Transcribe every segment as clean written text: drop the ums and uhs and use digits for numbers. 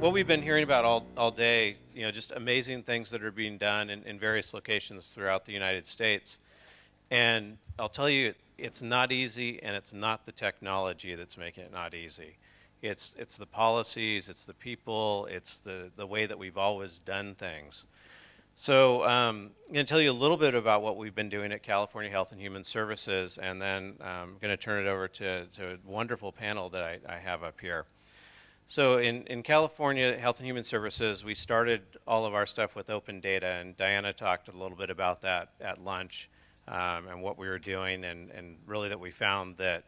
what we've been hearing about all day, just amazing things that are being done in various locations throughout the United States. And I'll tell you, it's not easy, and it's not the technology that's making it not easy. It's the policies, it's the people, it's the way that we've always done things. So I'm going to tell you a little bit about what we've been doing at California Health and Human Services, and then I'm going to turn it over to a wonderful panel that I have up here. So in California Health and Human Services, we started all of our stuff with open data, and Diana talked a little bit about that at lunch and what we were doing, and really that we found that,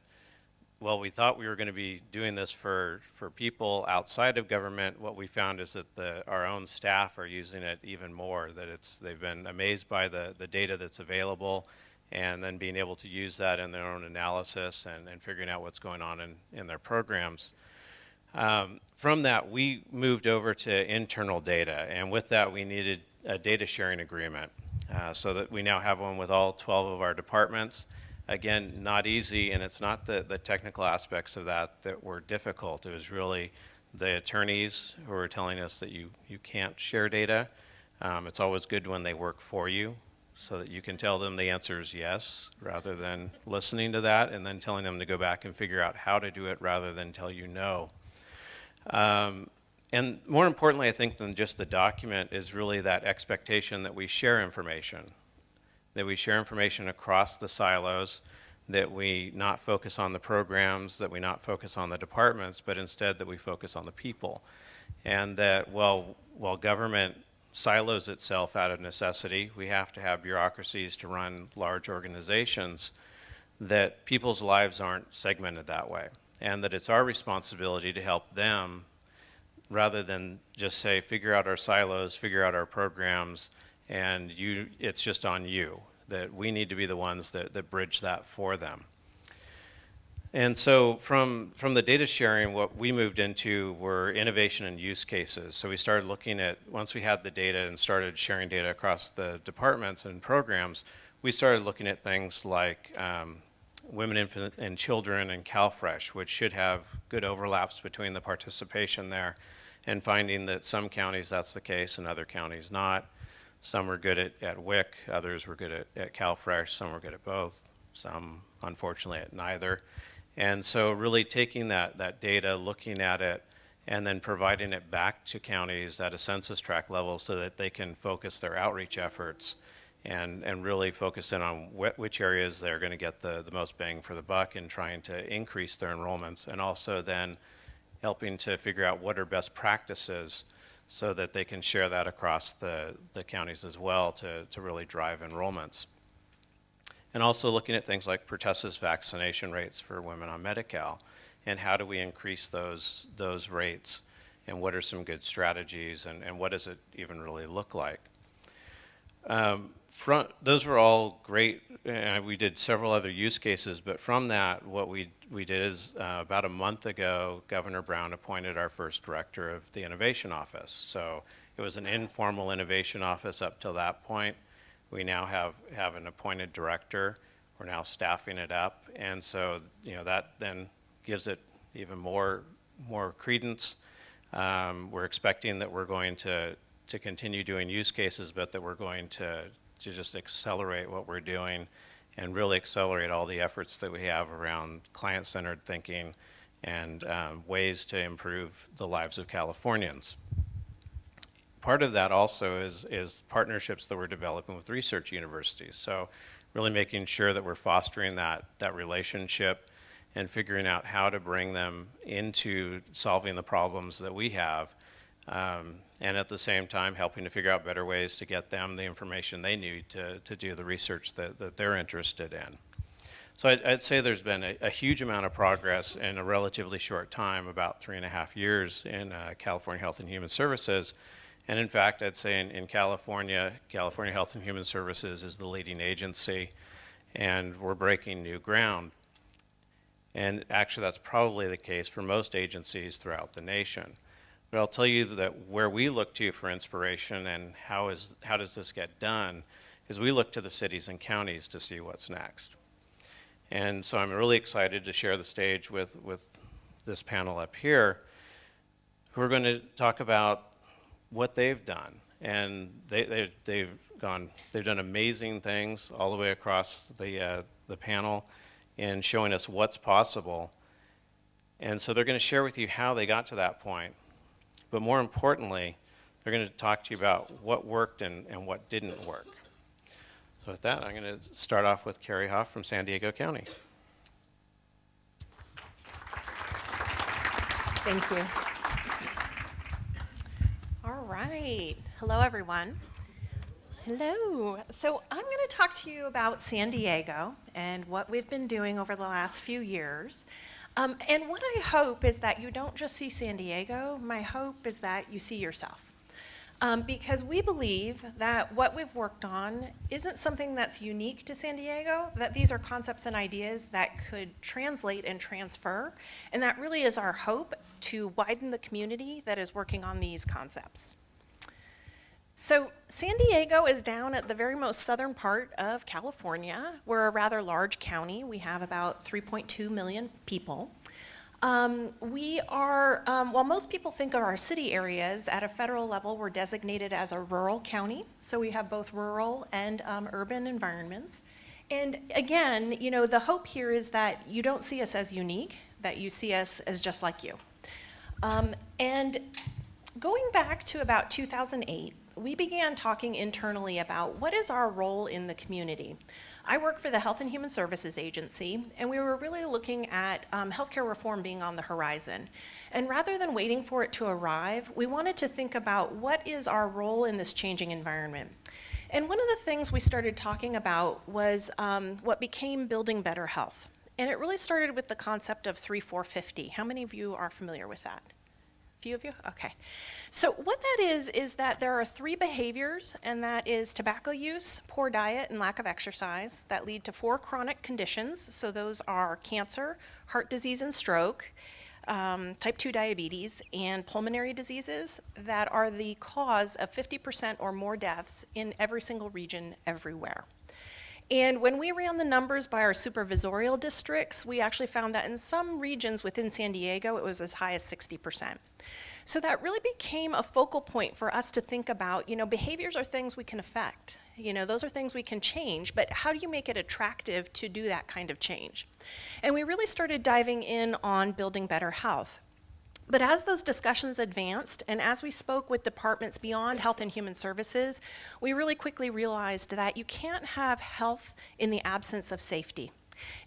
well, we thought we were going to be doing this for people outside of government. What we found is that our own staff are using it even more, that they've been amazed by the data that's available, and then being able to use that in their own analysis and figuring out what's going on in their programs. From that, we moved over to internal data, and with that we needed a data sharing agreement so that we now have one with all 12 of our departments. Again, not easy, and it's not the technical aspects of that were difficult. It was really the attorneys who were telling us that you can't share data. It's always good when they work for you, so that you can tell them the answer is yes, rather than listening to that and then telling them to go back and figure out how to do it rather than tell you no. And more importantly, I think, than just the document is really that expectation that we share information. That we share information across the silos, that we not focus on the programs, that we not focus on the departments, but instead that we focus on the people. And that while government silos itself out of necessity, we have to have bureaucracies to run large organizations, that people's lives aren't segmented that way. And that it's our responsibility to help them rather than just say, figure out our silos, figure out our programs, and it's just on you, that we need to be the ones that bridge that for them. And so from the data sharing, what we moved into were innovation and use cases. So we started looking at, once we had the data and started sharing data across the departments and programs, we started looking at things like women, infant, and children and CalFresh, which should have good overlaps between the participation there, and finding that some counties that's the case and other counties not. Some were good at WIC, others were good at CalFresh, some were good at both, some unfortunately at neither. And so really taking that data, looking at it, and then providing it back to counties at a census tract level so that they can focus their outreach efforts and really focus in on which areas they're going to get the most bang for the buck and trying to increase their enrollments, and also then helping to figure out what are best practices so that they can share that across the counties as well to really drive enrollments. And also looking at things like pertussis vaccination rates for women on Medi-Cal, and how do we increase those rates, and what are some good strategies, and what does it even really look like. Those were all great. We did several other use cases, but from that, what we did is about a month ago, Governor Brown appointed our first director of the Innovation Office. So it was an informal innovation office up till that point. We now have an appointed director. We're now staffing it up, and so that then gives it even more credence. We're expecting that we're going to continue doing use cases, but that we're going to just accelerate what we're doing and really accelerate all the efforts that we have around client-centered thinking and ways to improve the lives of Californians. Part of that also is partnerships that we're developing with research universities. So really making sure that we're fostering that relationship and figuring out how to bring them into solving the problems that we have, and at the same time helping to figure out better ways to get them the information they need to do the research that they're interested in. So I'd say there's been a huge amount of progress in a relatively short time, about 3.5 years in California Health and Human Services. And in fact, I'd say in California, California Health and Human Services is the leading agency, and we're breaking new ground. And actually that's probably the case for most agencies throughout the nation. But I'll tell you that where we look to for inspiration and how does this get done is we look to the cities and counties to see what's next. And so I'm really excited to share the stage with this panel up here, who are going to talk about what they've done. And they've done amazing things all the way across the panel in showing us what's possible. And so they're going to share with you how they got to that point. But more importantly, they're going to talk to you about what worked and what didn't work. So with that, I'm going to start off with Carrie Hoff from San Diego County. Thank you. All right. Hello, everyone. Hello. So I'm going to talk to you about San Diego and what we've been doing over the last few years. And what I hope is that you don't just see San Diego. My hope is that you see yourself. Because we believe that what we've worked on isn't something that's unique to San Diego, that these are concepts and ideas that could translate and transfer, and that really is our hope to widen the community that is working on these concepts. So San Diego is down at the very most southern part of California. We're a rather large county. We have about 3.2 million people. We are, while most people think of our city areas, at a federal level, we're designated as a rural county. So we have both rural and urban environments. And again, you know, the hope here is that you don't see us as unique, that you see us as just like you. And going back to about 2008, we began talking internally about what is our role in the community. I work for the Health and Human Services Agency, and we were really looking at healthcare reform being on the horizon. And rather than waiting for it to arrive, we wanted to think about what is our role in this changing environment. And one of the things we started talking about was what became building better health. And it really started with the concept of 3-4-50. How many of you are familiar with that? A few of you? Okay. So what that is that there are 3 behaviors, and that is tobacco use, poor diet, and lack of exercise that lead to 4 chronic conditions. So those are cancer, heart disease and stroke, type 2 diabetes, and pulmonary diseases that are the cause of 50% or more deaths in every single region everywhere. And when we ran the numbers by our supervisorial districts, we actually found that in some regions within San Diego, it was as high as 60%. So that really became a focal point for us to think about, you know, behaviors are things we can affect. You know, those are things we can change, but how do you make it attractive to do that kind of change? And we really started diving in on building better health. But as those discussions advanced, and as we spoke with departments beyond Health and Human Services, we really quickly realized that you can't have health in the absence of safety.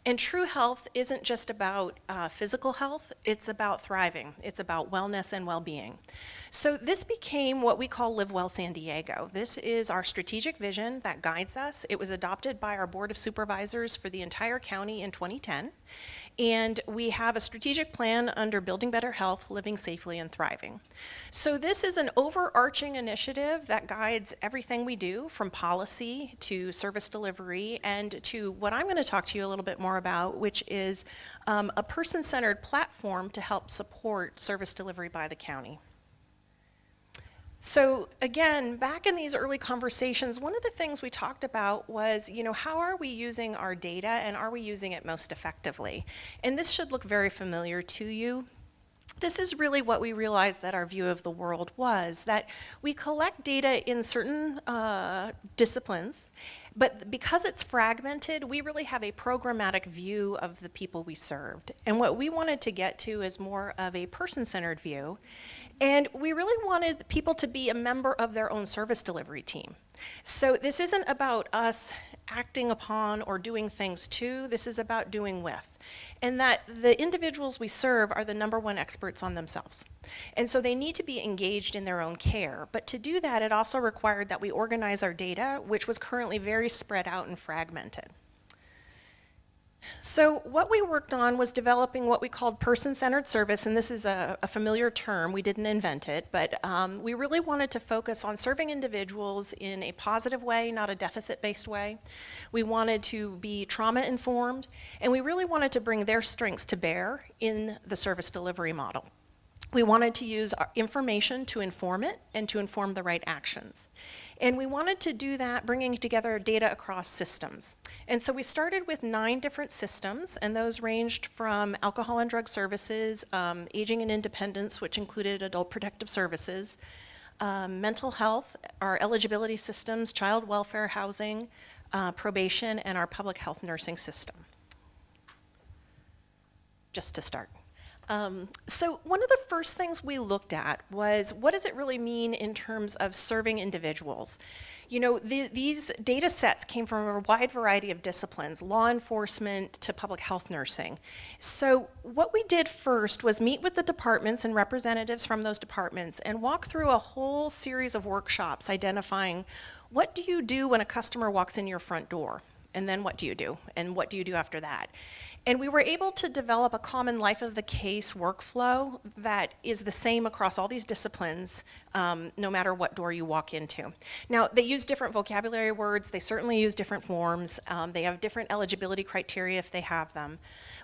And true health isn't just about physical health, it's about thriving. It's about wellness and well-being. So this became what we call Live Well San Diego. This is our strategic vision that guides us. It was adopted by our Board of Supervisors for the entire county in 2010. And we have a strategic plan under Building Better Health, Living Safely and Thriving. So this is an overarching initiative that guides everything we do, from policy to service delivery and to what I'm going to talk to you a little bit more about, which is a person-centered platform to help support service delivery by the county. So again, back in these early conversations, one of the things we talked about was, you know, how are we using our data and are we using it most effectively? And this should look very familiar to you. This is really what we realized that our view of the world was, that we collect data in certain disciplines, but because it's fragmented, we really have a programmatic view of the people we served. And what we wanted to get to is more of a person-centered view. And we really wanted people to be a member of their own service delivery team. So this isn't about us acting upon or doing things to, this is about doing with. And that the individuals we serve are the #1 experts on themselves. And so they need to be engaged in their own care. But to do that, it also required that we organize our data, which was currently very spread out and fragmented. So what we worked on was developing what we called person-centered service, and this is a familiar term, we didn't invent it, but we really wanted to focus on serving individuals in a positive way, not a deficit-based way. We wanted to be trauma-informed, and we really wanted to bring their strengths to bear in the service delivery model. We wanted to use our information to inform it and to inform the right actions. And we wanted to do that bringing together data across systems. And so we started with 9 different systems, and those ranged from alcohol and drug services, aging and independence, which included adult protective services, mental health, our eligibility systems, child welfare, housing, probation, and our public health nursing system. Just to start. So one of the first things we looked at was, what does it really mean in terms of serving individuals? You know, these data sets came from a wide variety of disciplines, law enforcement to public health nursing. So what we did first was meet with the departments and representatives from those departments and walk through a whole series of workshops identifying, what do you do when a customer walks in your front door? And then what do you do? And what do you do after that? And we were able to develop a common life of the case workflow that is the same across all these disciplines, no matter what door you walk into. Now, they use different vocabulary words, they certainly use different forms, they have different eligibility criteria if they have them.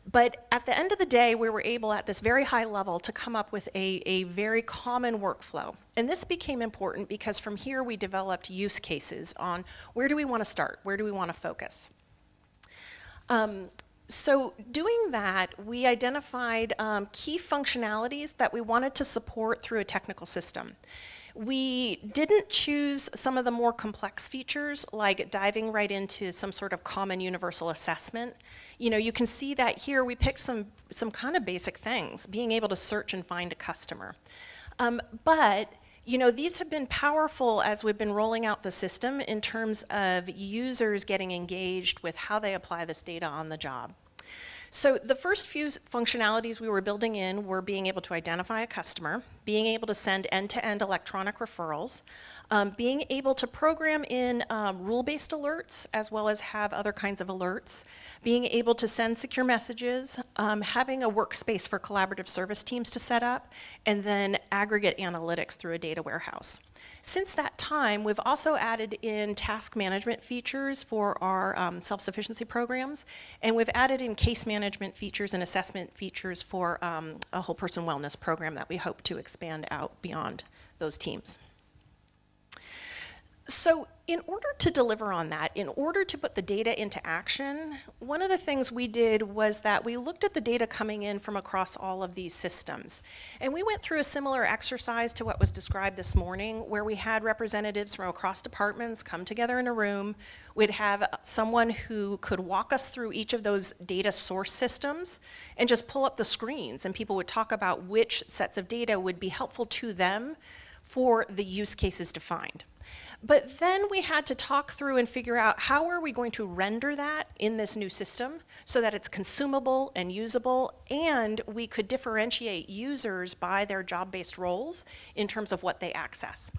But at the end of the day, we were able at this very high level to come up with a very common workflow. And this became important because from here we developed use cases on where do we want to start, where do we want to focus. So doing that, we identified key functionalities that we wanted to support through a technical system. We didn't choose some of the more complex features, like diving right into some sort of common universal assessment. You know, you can see that here we picked some kind of basic things, being able to search and find a customer. But you know, these have been powerful as we've been rolling out the system in terms of users getting engaged with how they apply this data on the job. So the first few functionalities we were building in were being able to identify a customer, being able to send end-to-end electronic referrals, being able to program in rule-based alerts as well as have other kinds of alerts, being able to send secure messages, having a workspace for collaborative service teams to set up, and then aggregate analytics through a data warehouse. Since that time, we've also added in task management features for our self-sufficiency programs, and we've added in case management features and assessment features for a whole person wellness program that we hope to expand out beyond those teams. So in order to deliver on that, in order to put the data into action, one of the things we did was that we looked at the data coming in from across all of these systems. And we went through a similar exercise to what was described this morning, where we had representatives from across departments come together in a room. We'd have someone who could walk us through each of those data source systems and just pull up the screens, and people would talk about which sets of data would be helpful to them for the use cases defined. But then we had to talk through and figure out how are we going to render that in this new system so that it's consumable and usable, and we could differentiate users by their job-based roles in terms of what they access.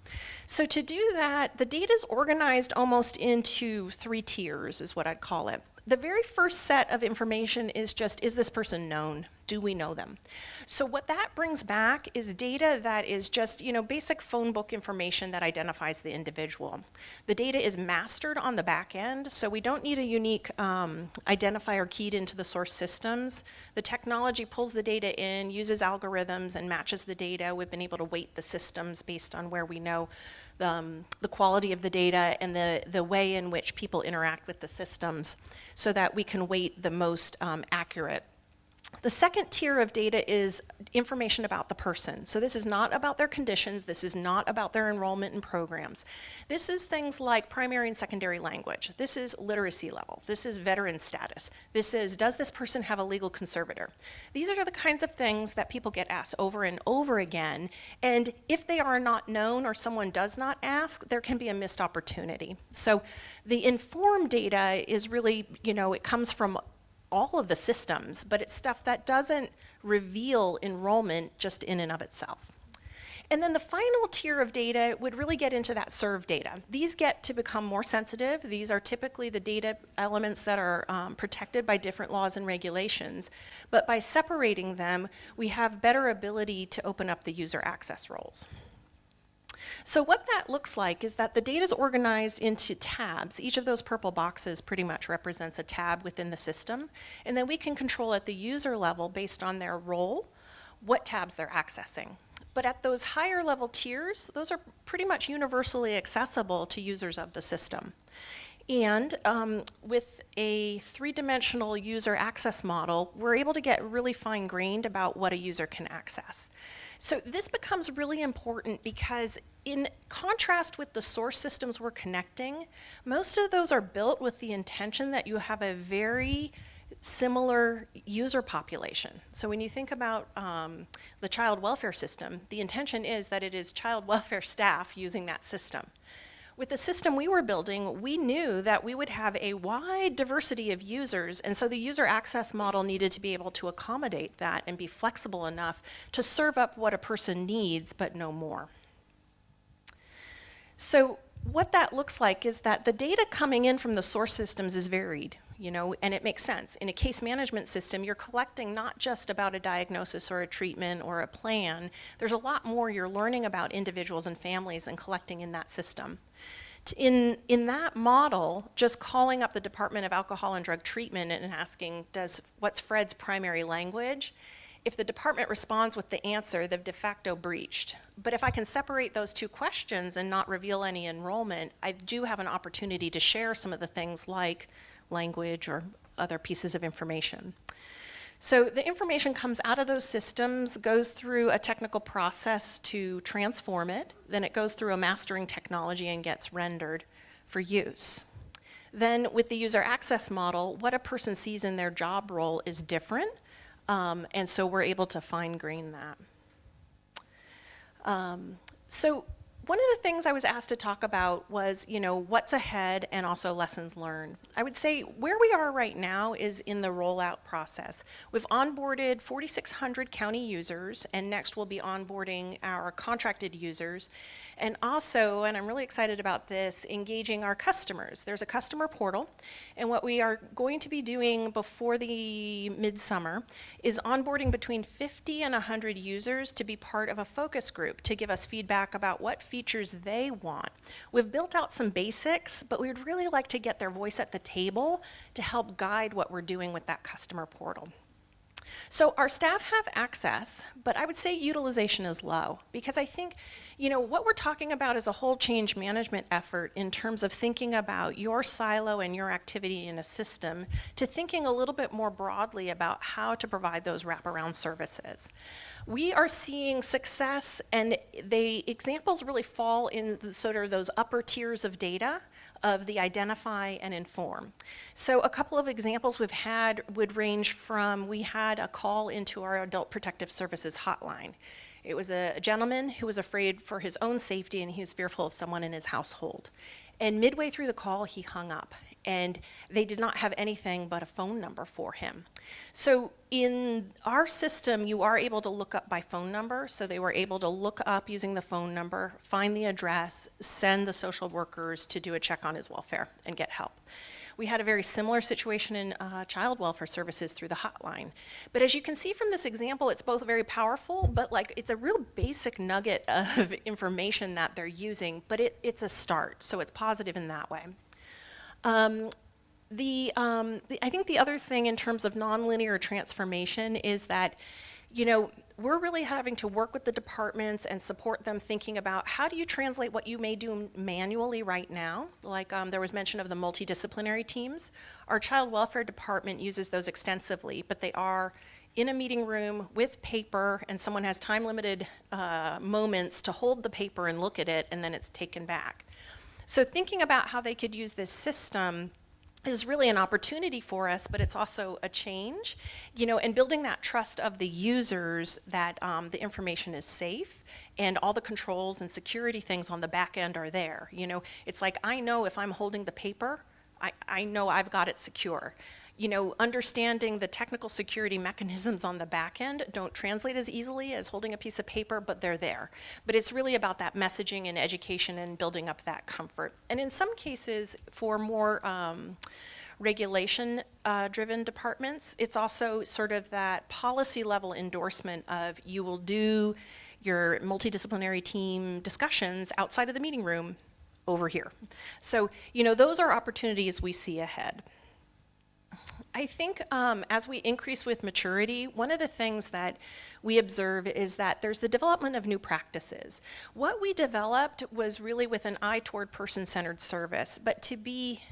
So to do that, the data is organized almost into 3 tiers, is what I'd call it. The very first set of information is just, is this person known? Do we know them? So what that brings back is data that is just, you know, basic phone book information that identifies the individual. The data is mastered on the back end, so we don't need a unique identifier keyed into the source systems. The technology pulls the data in, uses algorithms, and matches the data. We've been able to weight the systems based on where we know the quality of the data and the way in which people interact with the systems so that we can weight the most accurate. The second tier of data is information about the person. So this is not about their conditions. This is not about their enrollment in programs. This is things like primary and secondary language. This is literacy level. This is veteran status. This is, does this person have a legal conservator? These are the kinds of things that people get asked over and over again. And if they are not known or someone does not ask, there can be a missed opportunity. So the informed data is really, you know, it comes from all of the systems, but it's stuff that doesn't reveal enrollment just in and of itself. And then the final tier of data would really get into that served data. These get to become more sensitive. These are typically the data elements that are protected by different laws and regulations. But by separating them, we have better ability to open up the user access roles. So what that looks like is that the data is organized into tabs. Each of those purple boxes pretty much represents a tab within the system. And then we can control at the user level based on their role, what tabs they're accessing. But at those higher level tiers, those are pretty much universally accessible to users of the system. And with a three-dimensional user access model, we're able to get really fine-grained about what a user can access. So this becomes really important because in contrast with the source systems we're connecting, most of those are built with the intention that you have a very similar user population. So when you think about the child welfare system, the intention is that it is child welfare staff using that system. With the system we were building, we knew that we would have a wide diversity of users, and so the user access model needed to be able to accommodate that and be flexible enough to serve up what a person needs, but no more. So what that looks like is that the data coming in from the source systems is varied, and it makes sense. In a case management system, you're collecting not just about a diagnosis or a treatment or a plan. There's a lot more you're learning about individuals and families and collecting in that system. In that model, just calling up the Department of Alcohol and Drug Treatment and asking, what's Fred's primary language? If the department responds with the answer, they've de facto breached. But if I can separate those two questions and not reveal any enrollment, I do have an opportunity to share some of the things like language or other pieces of information. So the information comes out of those systems, goes through a technical process to transform it, then it goes through a mastering technology and gets rendered for use. Then with the user access model, what a person sees in their job role is different, and so we're able to fine-grain that. So one of the things I was asked to talk about was, what's ahead and also lessons learned. I would say where we are right now is in the rollout process. We've onboarded 4,600 county users, and next we'll be onboarding our contracted users. And also, and I'm really excited about this, engaging our customers. There's a customer portal, and what we are going to be doing before the midsummer is onboarding between 50 and 100 users to be part of a focus group to give us feedback about what features they want. We've built out some basics, but we'd really like to get their voice at the table to help guide what we're doing with that customer portal. So our staff have access, but I would say utilization is low because I think, what we're talking about is a whole change management effort in terms of thinking about your silo and your activity in a system to thinking a little bit more broadly about how to provide those wraparound services. We are seeing success, and the examples really fall in sort of those upper tiers of data of the identify and inform. So a couple of examples we've had would range from, we had a call into our Adult Protective Services hotline. It was a gentleman who was afraid for his own safety and he was fearful of someone in his household. And midway through the call, he hung up, and they did not have anything but a phone number for him. So in our system, you are able to look up by phone number, so they were able to look up using the phone number, find the address, send the social workers to do a check on his welfare and get help. We had a very similar situation in child welfare services through the hotline. But as you can see from this example, it's both very powerful, but it's a real basic nugget of information that they're using, but it's a start, so it's positive in that way. I think the other thing in terms of nonlinear transformation is that, we're really having to work with the departments and support them thinking about how do you translate what you may do manually right now, like there was mention of the multidisciplinary teams. Our child welfare department uses those extensively, but they are in a meeting room with paper, and someone has time-limited moments to hold the paper and look at it, and then it's taken back. So thinking about how they could use this system is really an opportunity for us, but it's also a change, and building that trust of the users that the information is safe and all the controls and security things on the back end are there. It's like, I know if I'm holding the paper, I know I've got it secure. Understanding the technical security mechanisms on the back end don't translate as easily as holding a piece of paper, but they're there. But it's really about that messaging and education and building up that comfort. And in some cases, for more regulation-driven departments, it's also sort of that policy level endorsement of you will do your multidisciplinary team discussions outside of the meeting room over here. So, those are opportunities we see ahead. I think as we increase with maturity, one of the things that we observe is that there's the development of new practices. What we developed was really with an eye toward person-centered service, but to be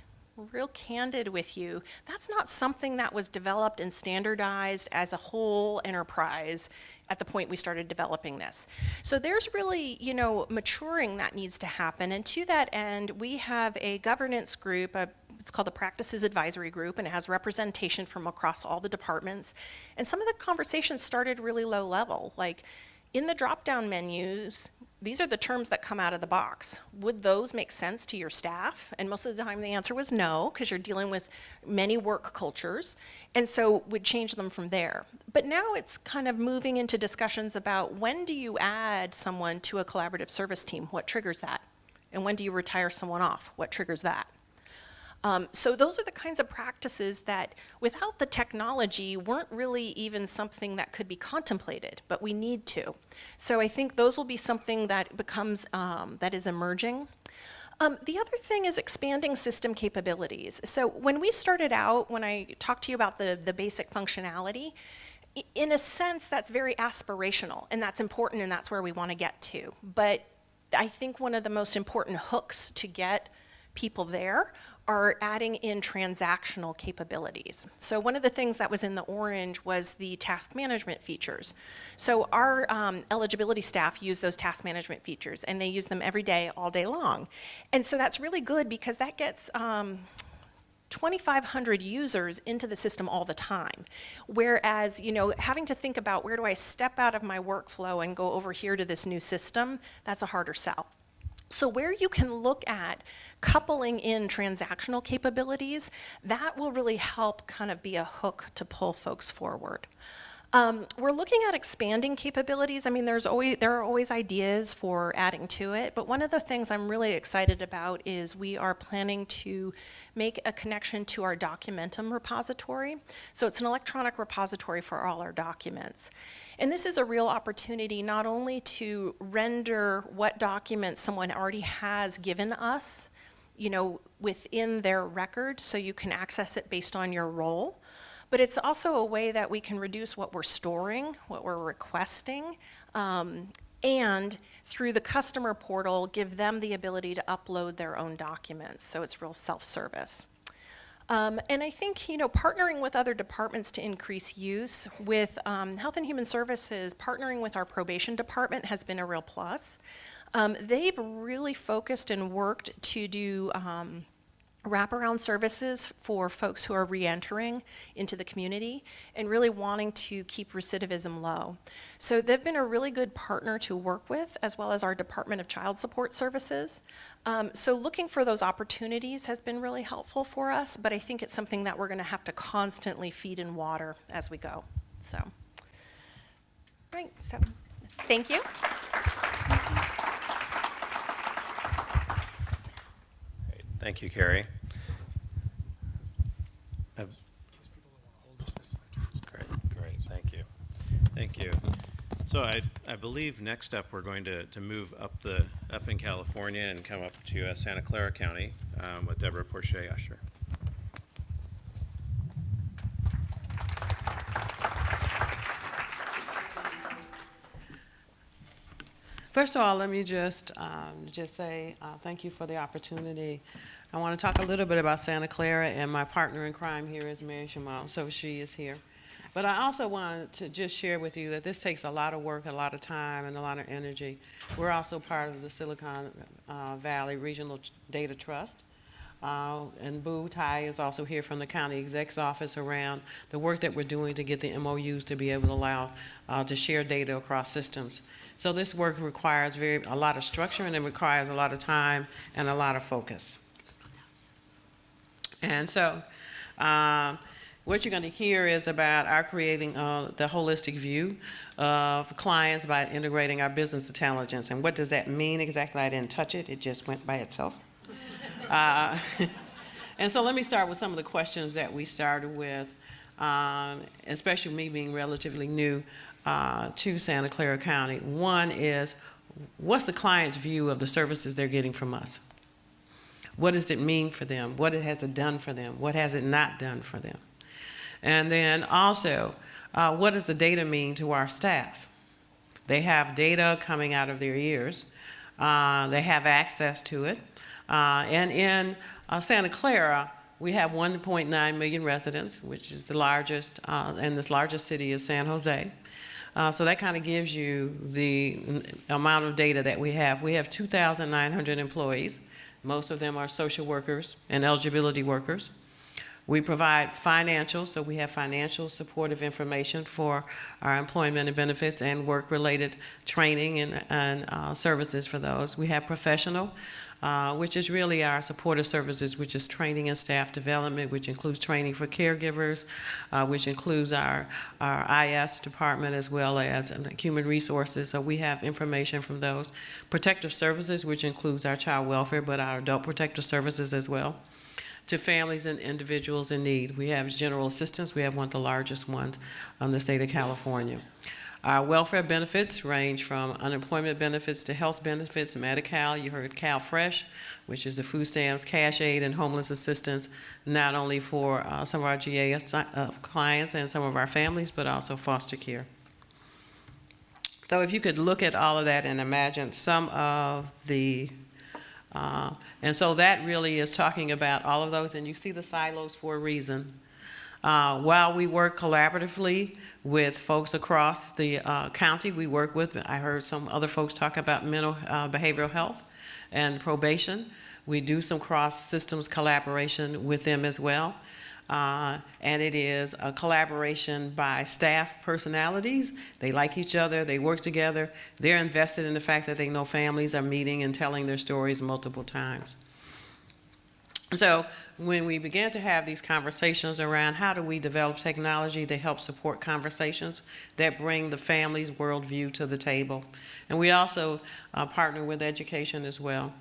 real candid with you, that's not something that was developed and standardized as a whole enterprise at the point we started developing this. So there's really, maturing that needs to happen. And to that end, we have a governance group, it's called the Practices Advisory Group, and it has representation from across all the departments. And some of the conversations started really low level, like in the drop-down menus, these are the terms that come out of the box. Would those make sense to your staff? And most of the time the answer was no, because you're dealing with many work cultures, and so we'd change them from there. But now it's kind of moving into discussions about when do you add someone to a collaborative service team? What triggers that? And when do you retire someone off? What triggers that? So those are the kinds of practices that without the technology weren't really even something that could be contemplated, but we need to. So I think those will be something that becomes, that is emerging. The other thing is expanding system capabilities. So when we started out, when I talked to you about the basic functionality, in a sense that's very aspirational, and that's important, and that's where we want to get to. But I think one of the most important hooks to get people there are adding in transactional capabilities. So one of the things that was in the orange was the task management features. So our eligibility staff use those task management features, and they use them every day, all day long. And so that's really good because that gets 2,500 users into the system all the time. Whereas, having to think about where do I step out of my workflow and go over here to this new system, that's a harder sell. So where you can look at coupling in transactional capabilities, that will really help kind of be a hook to pull folks forward. We're looking at expanding capabilities. I mean, there are always ideas for adding to it, but one of the things I'm really excited about is we are planning to make a connection to our Documentum repository. So it's an electronic repository for all our documents. And this is a real opportunity not only to render what documents someone already has given us, within their record so you can access it based on your role, but it's also a way that we can reduce what we're storing, what we're requesting, and through the customer portal, give them the ability to upload their own documents. So it's real self-service. And I think, partnering with other departments to increase use with Health and Human Services, partnering with our probation department has been a real plus. They've really focused and worked to do wraparound services for folks who are re-entering into the community and really wanting to keep recidivism low. So they've been a really good partner to work with, as well as our Department of Child Support Services. So looking for those opportunities has been really helpful for us, but I think it's something that we're going to have to constantly feed and water as we go. So, right, so thank you. Thank you, Carrie. Great, thank you. Thank you. So I believe next up we're going to move up in California and come up to Santa Clara County with Debra Porchia-Usher. First of all, let me just say thank you for the opportunity. I want to talk a little bit about Santa Clara, and my partner in crime here is Mary Shamouel, so she is here. But I also wanted to just share with you that this takes a lot of work, a lot of time, and a lot of energy. We're also part of the Silicon Valley Regional Data Trust. And Boo Tai is also here from the county exec's office around the work that we're doing to get the MOUs to be able to allow to share data across systems. So this work requires a lot of structure, and it requires a lot of time and a lot of focus. And so what you're going to hear is about our creating the holistic view of clients by integrating our business intelligence. And what does that mean exactly? I didn't touch it. It just went by itself. And so let me start with some of the questions that we started with, especially me being relatively new to Santa Clara County. One is, what's the client's view of the services they're getting from us? What does it mean for them? What has it done for them? What has it not done for them? And then also, what does the data mean to our staff? They have data coming out of their ears. They have access to it. And in Santa Clara, we have 1.9 million residents, which is the largest, and this largest city is San Jose. So that kind of gives you the amount of data that we have. We have 2,900 employees. Most of them are social workers and eligibility workers. We provide financial, so we have financial supportive information for our employment and benefits and work-related training and services for those. We have professional, which is really our supportive services, which is training and staff development, which includes training for caregivers, which includes our IS department as well as human resources. So we have information from those. Protective services, which includes our child welfare, but our adult protective services as well. To families and individuals in need. We have general assistance. We have one of the largest ones in the state of California. Our welfare benefits range from unemployment benefits to health benefits, Medi-Cal, you heard CalFresh, which is the food stamps, cash aid, and homeless assistance, not only for some of our GA clients and some of our families, but also foster care. So if you could look at all of that and imagine some of the and so that really is talking about all of those, and you see the silos for a reason. While we work collaboratively with folks across the county, we work with, I heard some other folks talk about mental behavioral health and probation. We do some cross-systems collaboration with them as well. And it is a collaboration by staff personalities. They like each other, they work together, they're invested in the fact that they know families are meeting and telling their stories multiple times. So when we began to have these conversations around how do we develop technology that helps support conversations that bring the family's worldview to the table. And we also partner with education as well.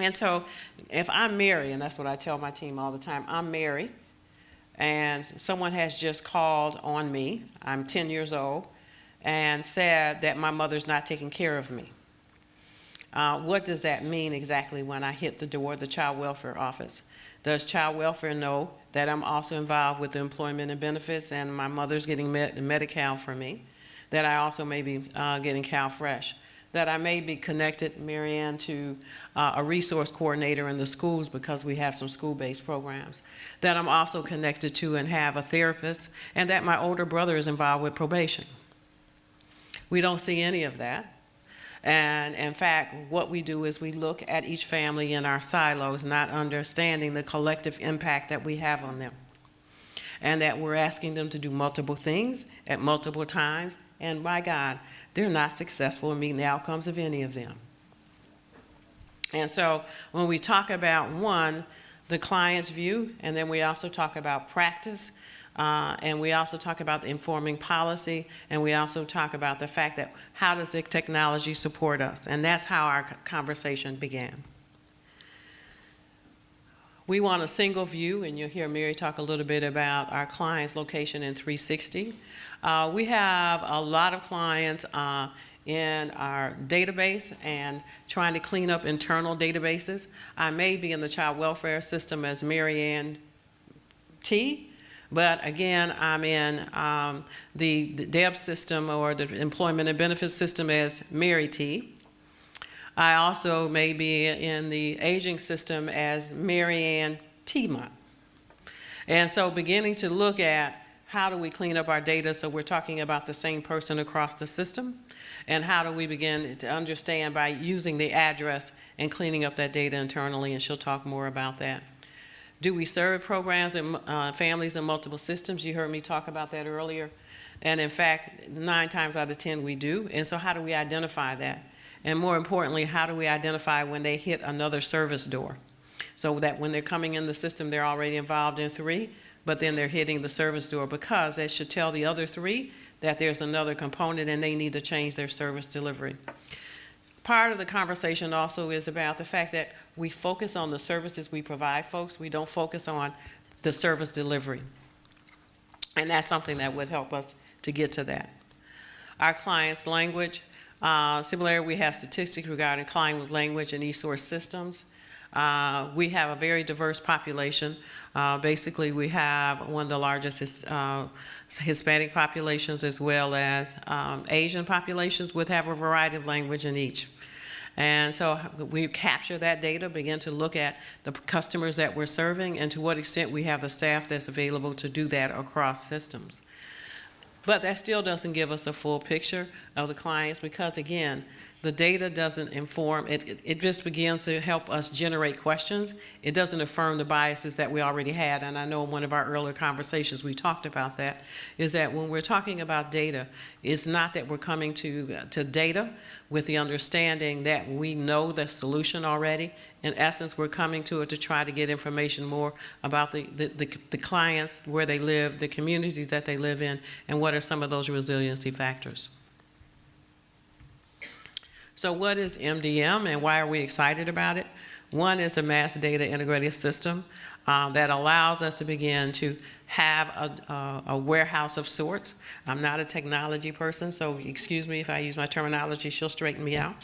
And so if I'm Mary, and that's what I tell my team all the time, I'm Mary, and someone has just called on me, I'm 10 years old, and said that my mother's not taking care of me. What does that mean exactly when I hit the door of the child welfare office? Does child welfare know that I'm also involved with the employment and benefits and my mother's getting Medi-Cal for me? That I also may be getting CalFresh? That I may be connected, Marianne, to a resource coordinator in the schools because we have some school-based programs. That I'm also connected to and have a therapist, and that my older brother is involved with probation. We don't see any of that. And in fact, what we do is we look at each family in our silos, not understanding the collective impact that we have on them. And that we're asking them to do multiple things at multiple times, and my God, they're not successful in meeting the outcomes of any of them. And so when we talk about, one, the client's view, and then we also talk about practice, and we also talk about informing policy, and we also talk about the fact that how does the technology support us? And that's how our conversation began. We want a single view, and you'll hear Mary talk a little bit about our clients' location in 360. We have a lot of clients in our database and trying to clean up internal databases. I may be in the child welfare system as Mary Ann T, but again, I'm in the DEB system or the employment and benefits system as Mary T. I also may be in the aging system as Mary Ann T-Mont. And so beginning to look at how do we clean up our data so we're talking about the same person across the system, and how do we begin to understand by using the address and cleaning up that data internally, and she'll talk more about that. Do we serve programs and families in multiple systems? You heard me talk about that earlier. And in fact, 9 times out of 10 we do. And so how do we identify that? And more importantly, how do we identify when they hit another service door? So that when they're coming in the system, they're already involved in 3, but then they're hitting the service door, because that should tell the other 3 that there's another component and they need to change their service delivery. Part of the conversation also is about the fact that we focus on the services we provide folks. We don't focus on the service delivery. And that's something that would help us to get to that. Our clients' language. Similarly, we have statistics regarding client language and e-source systems. We have a very diverse population. Basically, we have one of the largest Hispanic populations as well as Asian populations would have a variety of language in each. And so we capture that data, begin to look at the customers that we're serving and to what extent we have the staff that's available to do that across systems. But that still doesn't give us a full picture of the clients because, again, the data doesn't inform, it just begins to help us generate questions. It doesn't affirm the biases that we already had, and I know in one of our earlier conversations we talked about that, is that when we're talking about data, it's not that we're coming to data with the understanding that we know the solution already. In essence, we're coming to it to try to get information more about the clients, where they live, the communities that they live in, and what are some of those resiliency factors. So what is MDM and why are we excited about it? One is a mass data integrated system that allows us to begin to have a warehouse of sorts. I'm not a technology person, so excuse me if I use my terminology, she'll straighten me out.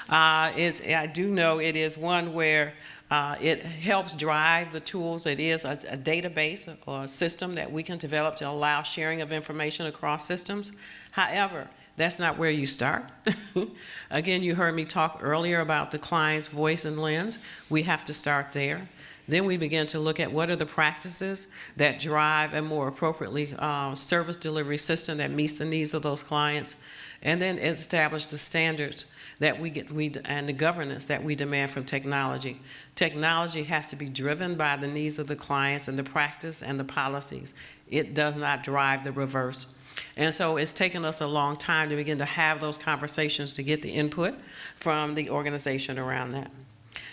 I do know it is one where it helps drive the tools. It is a database or a system that we can develop to allow sharing of information across systems. However, that's not where you start. Again, you heard me talk earlier about the client's voice and lens. We have to start there. Then we begin to look at what are the practices that drive a more appropriately service delivery system that meets the needs of those clients, and then establish the standards that and the governance that we demand from technology. Technology has to be driven by the needs of the clients and the practice and the policies. It does not drive the reverse. And so it's taken us a long time to begin to have those conversations to get the input from the organization around that.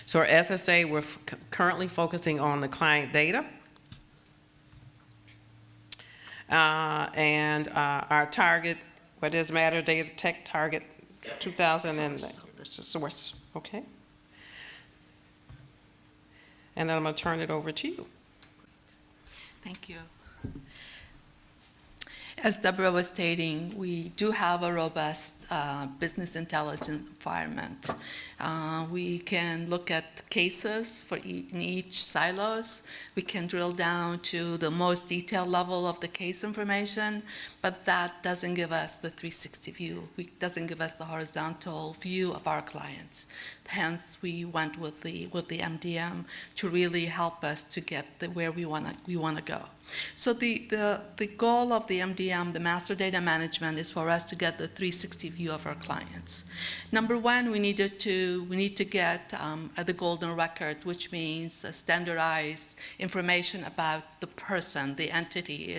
So our SSA, we're currently focusing on the client data. And our target, what is Matter Data Tech Target 2000 and source, okay? And then I'm gonna turn it over to you. Thank you. As Debra was stating, we do have a robust business intelligence environment. We can look at cases in each silos. We can drill down to the most detailed level of the case information, but that doesn't give us the 360 view. It doesn't give us the horizontal view of our clients. Hence, we went with the MDM to really help us to get where we want to go. So the goal of the MDM, the master data management, is for us to get the 360 view of our clients. Number one, we need to get the golden record, which means standardized information about the person, the entity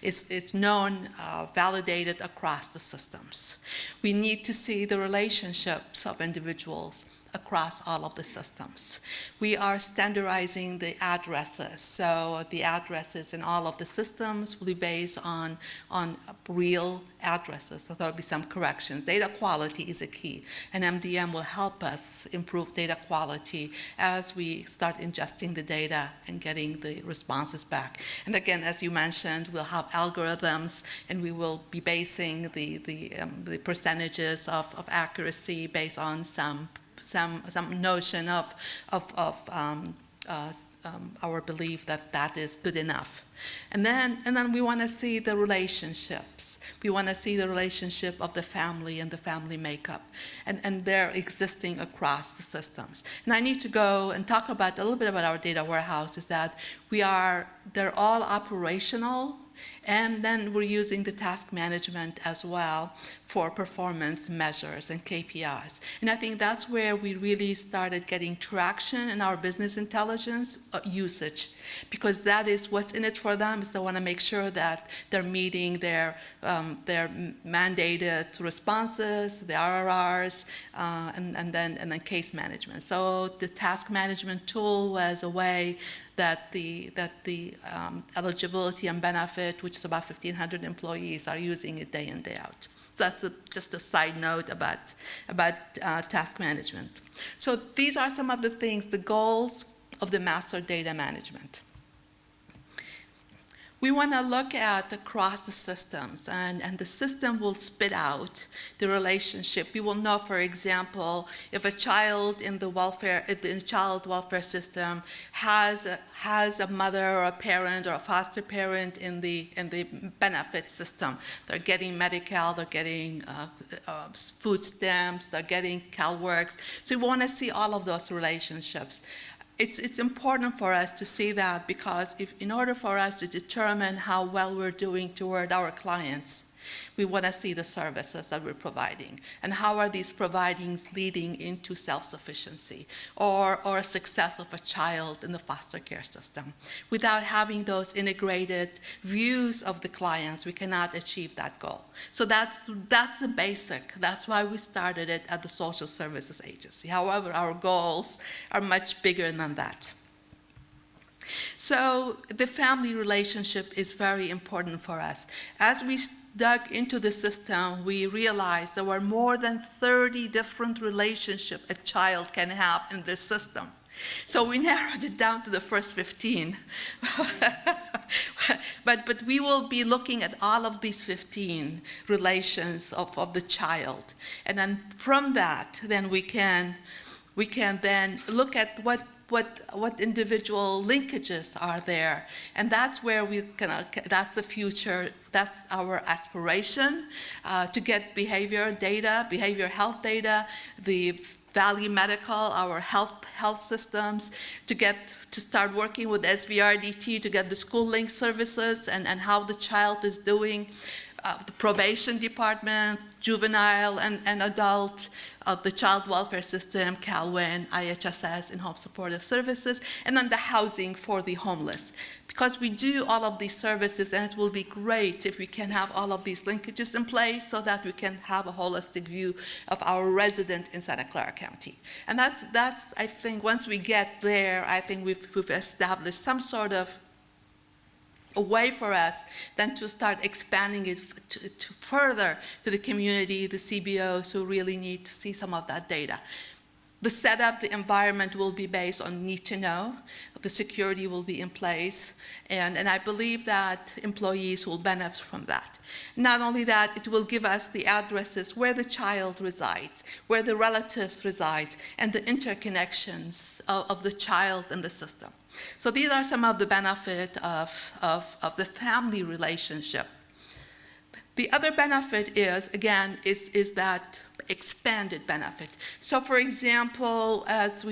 is known, validated across the systems. We need to see the relationships of individuals across all of the systems. We are standardizing the addresses, so the addresses in all of the systems will be based on real addresses, so there'll be some corrections. Data quality is a key, and MDM will help us improve data quality as we start ingesting the data and getting the responses back. And again, as you mentioned, we'll have algorithms, and we will be basing the percentages of accuracy based on some notion of our belief that is good enough. And then we want to see the relationships. We want to see the relationship of the family and the family makeup, and they're existing across the systems. And I need to go and talk about a little bit about our data warehouse, is that they're all operational. And then we're using the task management as well for performance measures and KPIs. And I think that's where we really started getting traction in our business intelligence usage, because that is what's in it for them, is they want to make sure that they're meeting their mandated responses, the RRRs, and then case management. So the task management tool was a way that the eligibility and benefit, which is about 1,500 employees, are using it day in, day out. So that's just a side note about task management. So these are some of the things, the goals of the master data management. We want to look at across the systems, and the system will spit out the relationship. We will know, for example, if a child in the child welfare system has a mother or a parent or a foster parent in the benefit system. They're getting Medi-Cal, they're getting food stamps, they're getting CalWorks. So we want to see all of those relationships. It's important for us to see that, because in order for us to determine how well we're doing toward our clients, we want to see the services that we're providing and how are these providings leading into self-sufficiency or a success of a child in the foster care system. Without having those integrated views of the clients, we cannot achieve that goal. So that's the basic. That's why we started it at the Social Services Agency. However, our goals are much bigger than that. So the family relationship is very important for us. As we dug into the system, we realized there were more than 30 different relationships a child can have in this system. So we narrowed it down to the first 15. but we will be looking at all of these 15 relations of the child. And then from that, then we can then look at what individual linkages are there. And that's where that's the future, that's our aspiration, to get behavior health data, the Valley Medical, our health systems, to start working with SVRDT to get the school link services and how the child is doing, the probation department, juvenile and adult, the child welfare system, CalWIN, IHSS, and home supportive services, and then the housing for the homeless. Because we do all of these services, and it will be great if we can have all of these linkages in place so that we can have a holistic view of our resident in Santa Clara County. And that's I think, once we get there, I think we've established some sort of a way for us then to start expanding it to further to the community, the CBOs who really need to see some of that data. The setup, the environment will be based on need to know. The security will be in place. And I believe that employees will benefit from that. Not only that, it will give us the addresses where the child resides, where the relatives reside, and the interconnections of the child and the system. So these are some of the benefit of the family relationship. The other benefit is that expanded benefit. So for example, as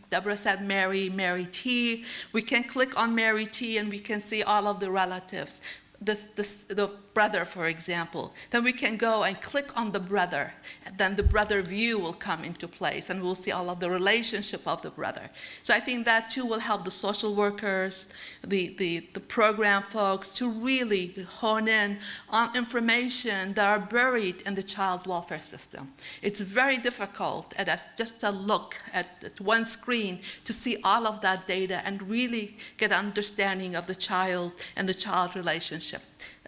Debra said, Mary T, we can click on Mary T and we can see all of the relatives. The brother, for example, then we can go and click on the brother, and then the brother view will come into place, and we'll see all of the relationship of the brother. So I think that too will help the social workers, the program folks to really hone in on information that are buried in the child welfare system. It's very difficult just to look at one screen to see all of that data and really get an understanding of the child and the child relationship.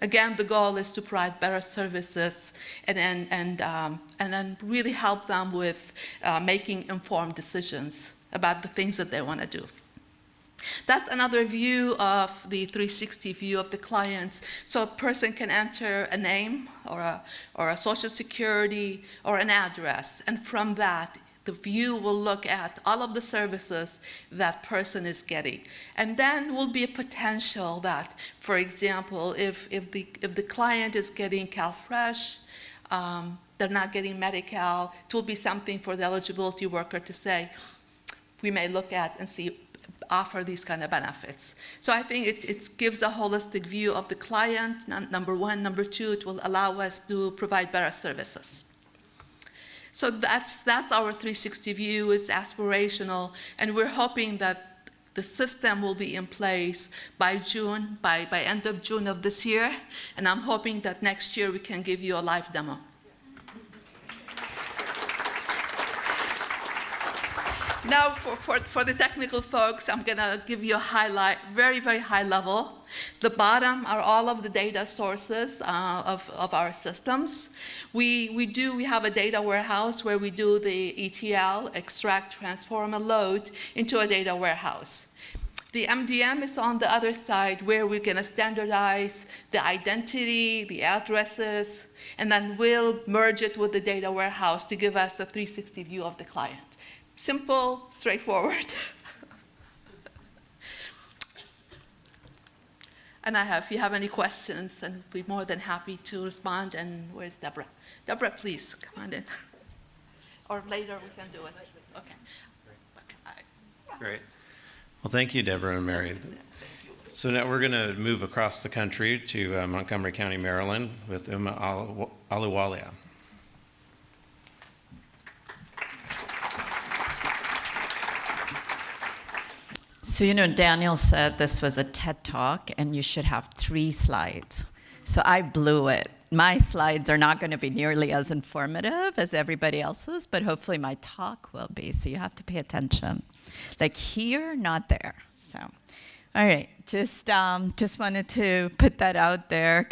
Again, the goal is to provide better services and then really help them with making informed decisions about the things that they want to do. That's another view of the 360 view of the clients. So a person can enter a name or a social security or an address, and from that, the view will look at all of the services that person is getting. And then will be a potential that, for example, if the client is getting CalFresh, they're not getting Medi-Cal, it will be something for the eligibility worker to say, we may look at and see, offer these kind of benefits. So I think it gives a holistic view of the client, number one. Number two, it will allow us to provide better services. So that's our 360 view. It's aspirational, and we're hoping that the system will be in place by June, by end of June of this year, and I'm hoping that next year we can give you a live demo. Now, for the technical folks, I'm going to give you a highlight, very, very high level. The bottom are all of the data sources of our systems. We have a data warehouse where we do the ETL, extract, transform, and load into a data warehouse. The MDM is on the other side, where we're going to standardize the identity, the addresses, and then we'll merge it with the data warehouse to give us a 360 view of the client. Simple, straightforward. And if you have any questions, I'd be more than happy to respond. And where's Debra? Debra, please, come on in. Or later we can do it. Okay. Great. Well, thank you, Debra and Mary. So now we're going to move across the country to Montgomery County, Maryland, with Ahluwalia. So, Daniel said this was a TED Talk, and you should have 3 slides. So I blew it. My slides are not going to be nearly as informative as everybody else's, but hopefully my talk will be, so you have to pay attention. Like here, not there. So, all right, just wanted to put that out there,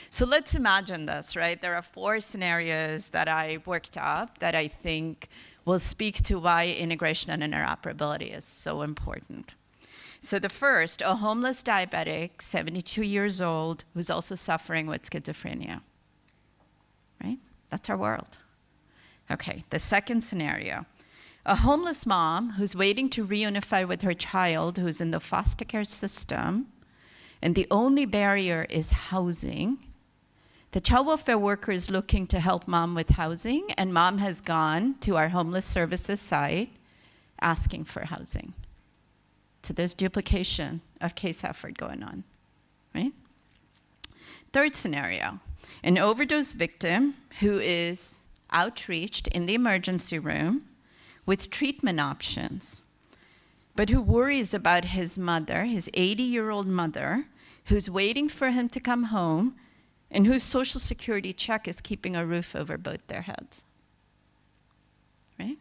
so let's imagine this, right? There are 4 scenarios that I worked up that I think will speak to why integration and interoperability is so important. So the first, a homeless diabetic, 72 years old, who's also suffering with schizophrenia, right? That's our world. Okay, the second scenario, a homeless mom who's waiting to reunify with her child who's in the foster care system, and the only barrier is housing. The child welfare worker is looking to help mom with housing, and mom has gone to our homeless services site asking for housing. So there's duplication of case effort going on, right? Third scenario, an overdose victim who is outreached in the emergency room with treatment options, but who worries about his mother, his 80-year-old mother, who's waiting for him to come home and whose Social Security check is keeping a roof over both their heads, right?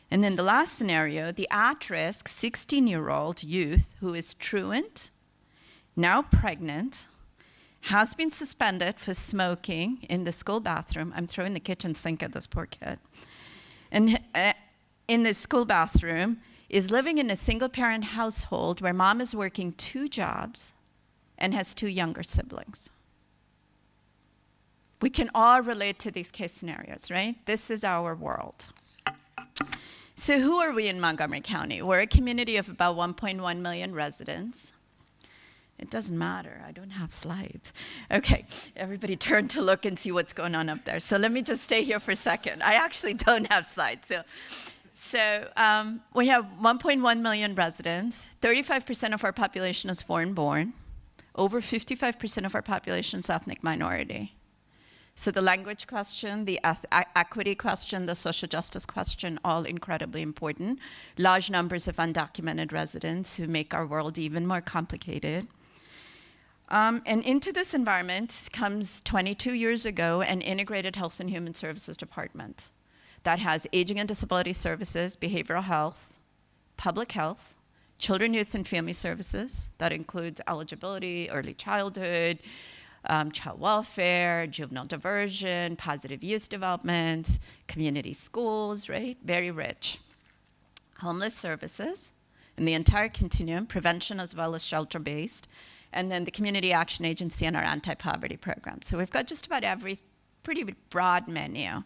And then the last scenario, the at-risk 16-year-old youth who is truant, now pregnant, has been suspended for smoking in the school bathroom. I'm throwing the kitchen sink at this poor kid. And in the school bathroom, is living in a single-parent household where mom is working 2 jobs and has 2 younger siblings. We can all relate to these case scenarios, right? This is our world. So who are we in Montgomery County? We're a community of about 1.1 million residents. It doesn't matter, I don't have slides. Okay, everybody turn to look and see what's going on up there. So let me just stay here for a second. I actually don't have slides. So we have 1.1 million residents. 35% of our population is foreign-born. Over 55% of our population is ethnic minority. So the language question, the equity question, the social justice question, all incredibly important. Large numbers of undocumented residents who make our world even more complicated. And into this environment comes 22 years ago an integrated health and human services department that has aging and disability services, behavioral health, public health, children, youth, and family services. That includes eligibility, early childhood, child welfare, juvenile diversion, positive youth development, community schools, right? Very rich. Homeless services in the entire continuum, prevention as well as shelter-based, and then the Community Action Agency and our anti-poverty program. So we've got just about every pretty broad menu.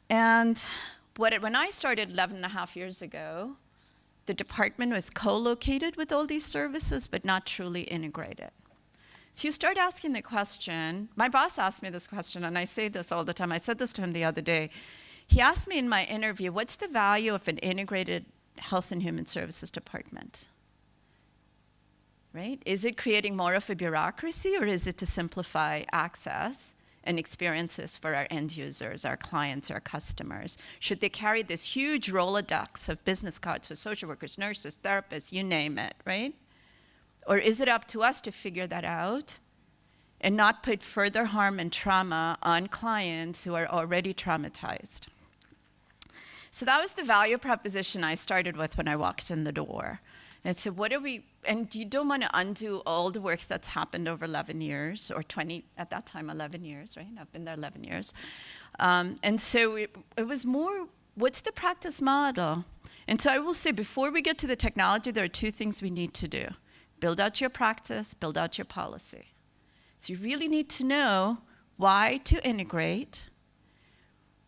And when I started 11 and a half years ago, the department was co-located with all these services, but not truly integrated. So you start asking the question, my boss asked me this question, and I say this all the time. I said this to him the other day. He asked me in my interview, what's the value of an integrated health and human services department? Right? Is it creating more of a bureaucracy, or is it to simplify access and experiences for our end users, our clients, our customers? Should they carry this huge Rolodex of business cards for social workers, nurses, therapists, you name it, right? Or is it up to us to figure that out and not put further harm and trauma on clients who are already traumatized? So that was the value proposition I started with when I walked in the door. And I said, and you don't want to undo all the work that's happened over 11 years, or 20, at that time, 11 years, right? I've been there 11 years. And so it was more, what's the practice model? And so I will say, before we get to the technology, there are two things we need to do. Build out your practice, build out your policy. So you really need to know why to integrate,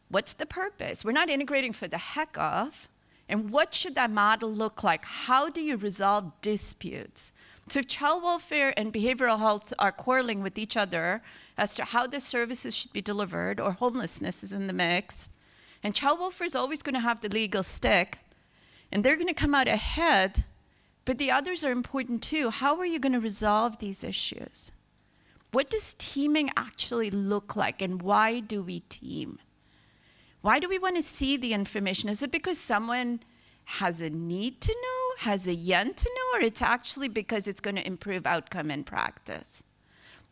what's the purpose? We're not integrating for the heck of, and what should that model look like? How do you resolve disputes? So if child welfare and behavioral health are quarreling with each other as to how the services should be delivered, or homelessness is in the mix, and child welfare is always going to have the legal stick, and they're going to come out ahead, but the others are important too. How are you going to resolve these issues? What does teaming actually look like, and why do we team? Why do we want to see the information? Is it because someone has a need to know, has a yen to know, or it's actually because it's going to improve outcome in practice?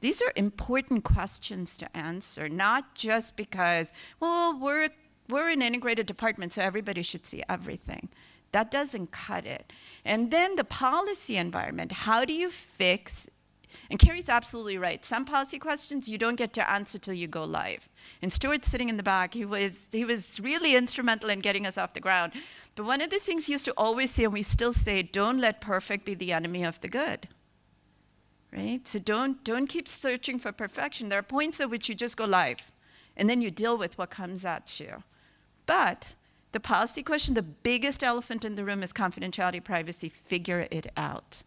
These are important questions to answer, not just because, well, we're an integrated department, so everybody should see everything. That doesn't cut it. And then the policy environment, how do you fix, and Carrie's absolutely right, some policy questions you don't get to answer till you go live. And Stuart's sitting in the back, he was really instrumental in getting us off the ground. But one of the things he used to always say, and we still say, don't let perfect be the enemy of the good. Right? So don't keep searching for perfection. There are points at which you just go live, and then you deal with what comes at you. But the policy question, the biggest elephant in the room is confidentiality, privacy. Figure it out.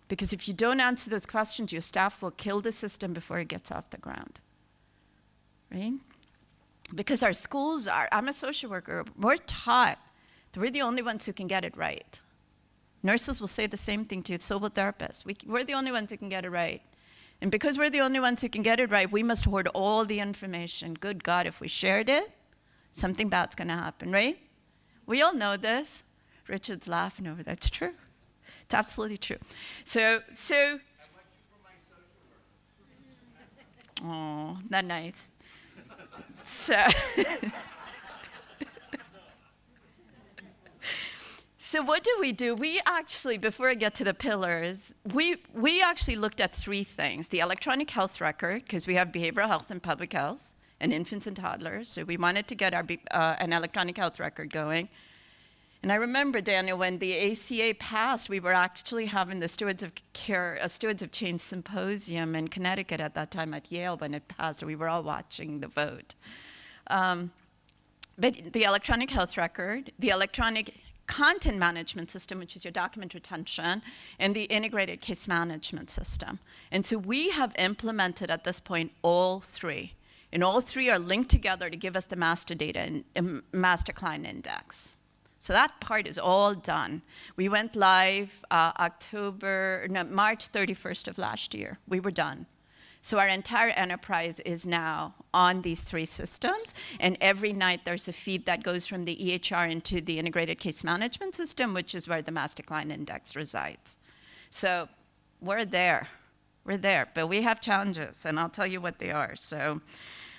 Because if you don't answer those questions, your staff will kill the system before it gets off the ground. Right? Because our schools are, I'm a social worker, we're taught that we're the only ones who can get it right. Nurses will say the same thing to you, so will therapists. We're the only ones who can get it right. And because we're the only ones who can get it right, we must hoard all the information. Good God, if we shared it, something bad's going to happen, right? We all know this. Richard's laughing over that. It's true. It's absolutely true. So oh, not nice. So what do? We actually, before I get to the pillars, we actually looked at three things. The electronic health record, because we have behavioral health and public health, and infants and toddlers. So we wanted to get an electronic health record going. And I remember, Daniel, when the ACA passed, we were actually having the Stewards of Care, Stewards of Change Symposium in Connecticut at that time at Yale when it passed. We were all watching the vote. But the electronic health record, the electronic content management system, which is your document retention, and the integrated case management system. And so we have implemented at this point all three. And all three are linked together to give us the master data and master client index. So that part is all done. We went live March 31st of last year. We were done. So our entire enterprise is now on these three systems, and every night there's a feed that goes from the EHR into the integrated case management system, which is where the master client index resides. So we're there, but we have challenges, and I'll tell you what they are. So,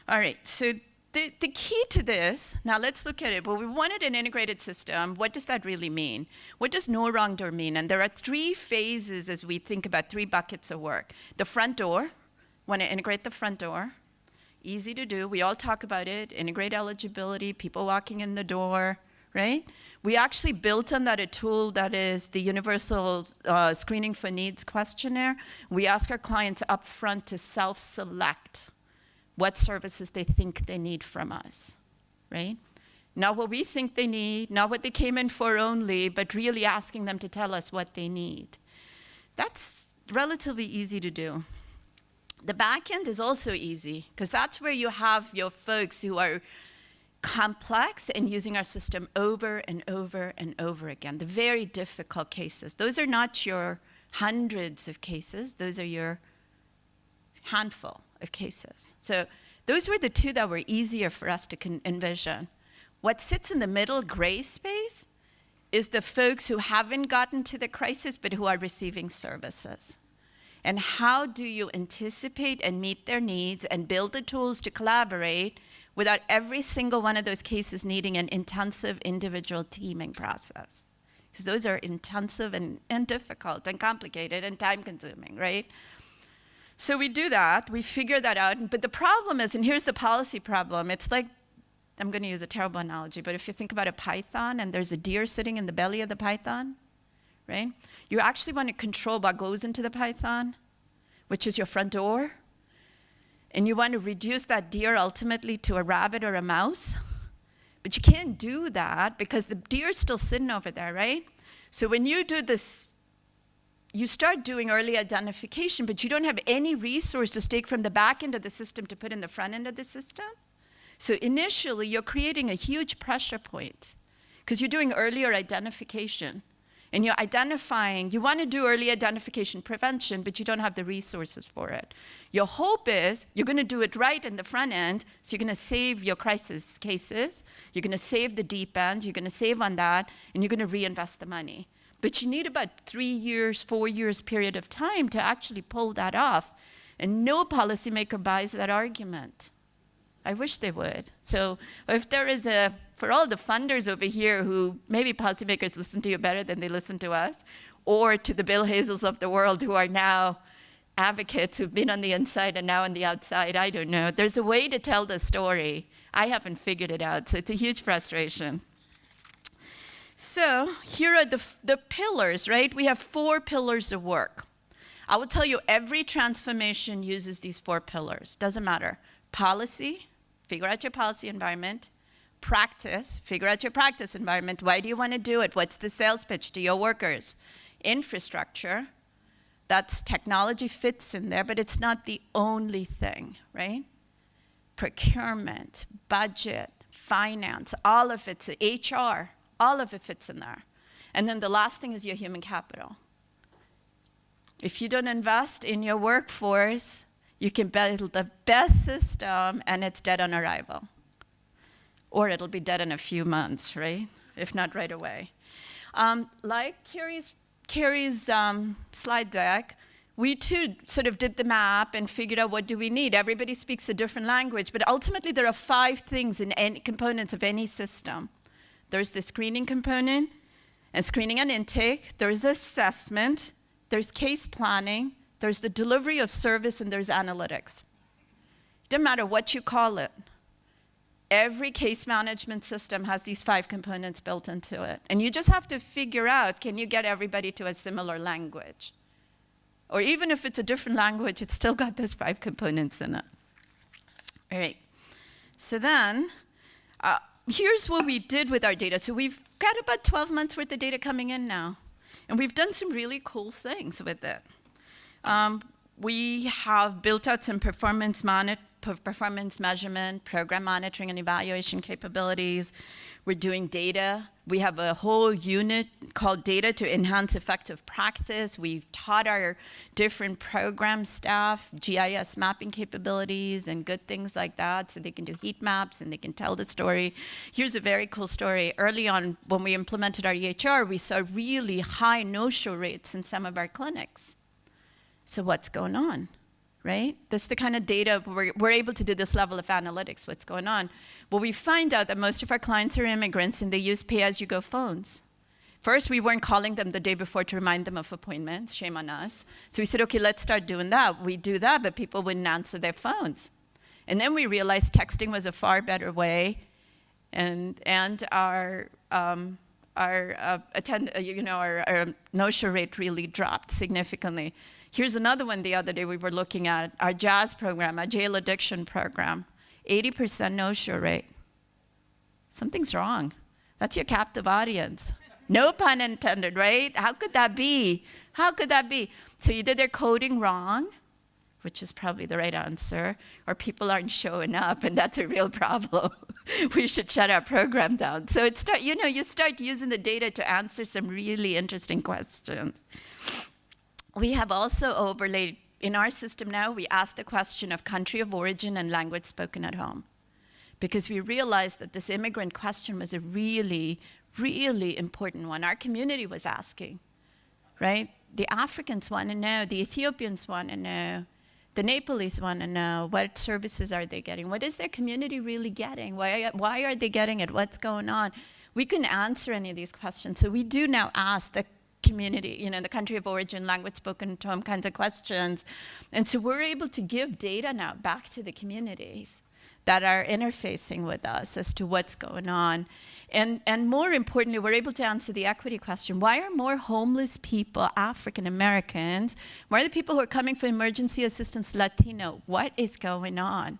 all right, so the key to this, now let's look at it. Well, we wanted an integrated system. What does that really mean? What does no wrong door mean? And there are three phases as we think about three buckets of work. The front door, want to integrate the front door. Easy to do. We all talk about it. Integrate eligibility, people walking in the door, right? We actually built on that a tool that is the Universal Screening for Needs questionnaire. We ask our clients up front to self-select what services they think they need from us, right? Not what we think they need, not what they came in for only, but really asking them to tell us what they need. That's relatively easy to do. The back end is also easy, because that's where you have your folks who are complex and using our system over and over and over again. The very difficult cases. Those are not your hundreds of cases. Those are your handful of cases. So those were the two that were easier for us to envision. What sits in the middle gray space is the folks who haven't gotten to the crisis but who are receiving services. And how do you anticipate and meet their needs and build the tools to collaborate without every single one of those cases needing an intensive individual teaming process? Because those are intensive and difficult and complicated and time-consuming, right? So we do that, we figure that out, but the problem is, and here's the policy problem, it's like I'm going to use a terrible analogy, but if you think about a python and there's a deer sitting in the belly of the python, right? You actually want to control what goes into the python, which is your front door. And you want to reduce that deer ultimately to a rabbit or a mouse. But you can't do that because the deer's still sitting over there, right? So when you do this, you start doing early identification, but you don't have any resources to take from the back end of the system to put in the front end of the system. So initially, you're creating a huge pressure point because you're doing earlier identification. And you're identifying, you want to do early identification prevention, but you don't have the resources for it. Your hope is you're going to do it right in the front end, so you're going to save your crisis cases, you're going to save the deep end, you're going to save on that, and you're going to reinvest the money. But you need about 3 years, 4 years period of time to actually pull that off. And no policymaker buys that argument. I wish they would. So if there is for all the funders over here who maybe policymakers listen to you better than they listen to us, or to the Bill Hazels of the world who are now advocates who've been on the inside and now on the outside, I don't know. There's a way to tell the story. I haven't figured it out, so it's a huge frustration. So here are the pillars, right? We have 4 pillars of work. I will tell you every transformation uses these 4 pillars. Doesn't matter. Policy, figure out your policy environment. Practice, figure out your practice environment. Why do you want to do it? What's the sales pitch to your workers? Infrastructure, that's technology fits in there, but it's not the only thing, right? Procurement, budget, finance, all of it's HR, all of it fits in there. And then the last thing is your human capital. If you don't invest in your workforce, you can build the best system and it's dead on arrival. Or it'll be dead in a few months, right? If not right away. Like Carrie's slide deck, we too sort of did the map and figured out what do we need. Everybody speaks a different language, but ultimately there are 5 things in any components of any system. There's the screening component, and screening and intake. There's assessment, there's case planning, there's the delivery of service, and there's analytics. Doesn't matter what you call it. Every case management system has these 5 components built into it. And you just have to figure out, can you get everybody to a similar language? Or even if it's a different language, it's still got those 5 components in it. All right. So then, here's what we did with our data. So we've got about 12 months worth of data coming in now. And we've done some really cool things with it. We have built out some performance measurement, program monitoring and evaluation capabilities. We're doing data. We have a whole unit called Data to Enhance Effective Practice. We've taught our different program staff GIS mapping capabilities and good things like that, so they can do heat maps and they can tell the story. Here's a very cool story. Early on, when we implemented our EHR, we saw really high no-show rates in some of our clinics. So what's going on? Right? That's the kind of data we're able to do this level of analytics, what's going on. Well, we find out that most of our clients are immigrants and they use pay-as-you-go phones. First, we weren't calling them the day before to remind them of appointments, shame on us. So we said, okay, let's start doing that. We do that, but people wouldn't answer their phones. And then we realized texting was a far better way, and our no-show rate really dropped significantly. Here's another one the other day we were looking at, our JAZZ program, our jail addiction program, 80% no-show rate. Something's wrong. That's your captive audience. No pun intended, right? How could that be? How could that be? So either they're coding wrong, which is probably the right answer, or people aren't showing up, and that's a real problem. We should shut our program down. So you start using the data to answer some really interesting questions. We have also overlaid, in our system now, we ask the question of country of origin and language spoken at home. Because we realized that this immigrant question was a really, really important one. Our community was asking, right? The Africans want to know, the Ethiopians want to know, the Nepalese want to know, what services are they getting? What is their community really getting? Why are they getting it? What's going on? We couldn't answer any of these questions, so we do now ask the community, the country of origin, language spoken at home kinds of questions. And so we're able to give data now back to the communities that are interfacing with us as to what's going on. And more importantly, we're able to answer the equity question. Why are more homeless people African Americans? Why are the people who are coming for emergency assistance Latino? What is going on?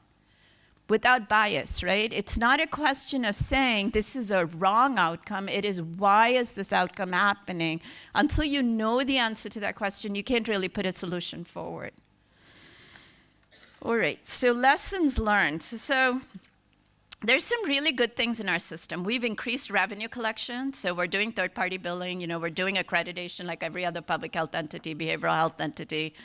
Without bias, right? It's not a question of saying this is a wrong outcome. It is, why is this outcome happening? Until you know the answer to that question, you can't really put a solution forward. All right, so lessons learned. So there's some really good things in our system. We've increased revenue collection, so we're doing third-party billing, we're doing accreditation like every other public health entity, behavioral health entity,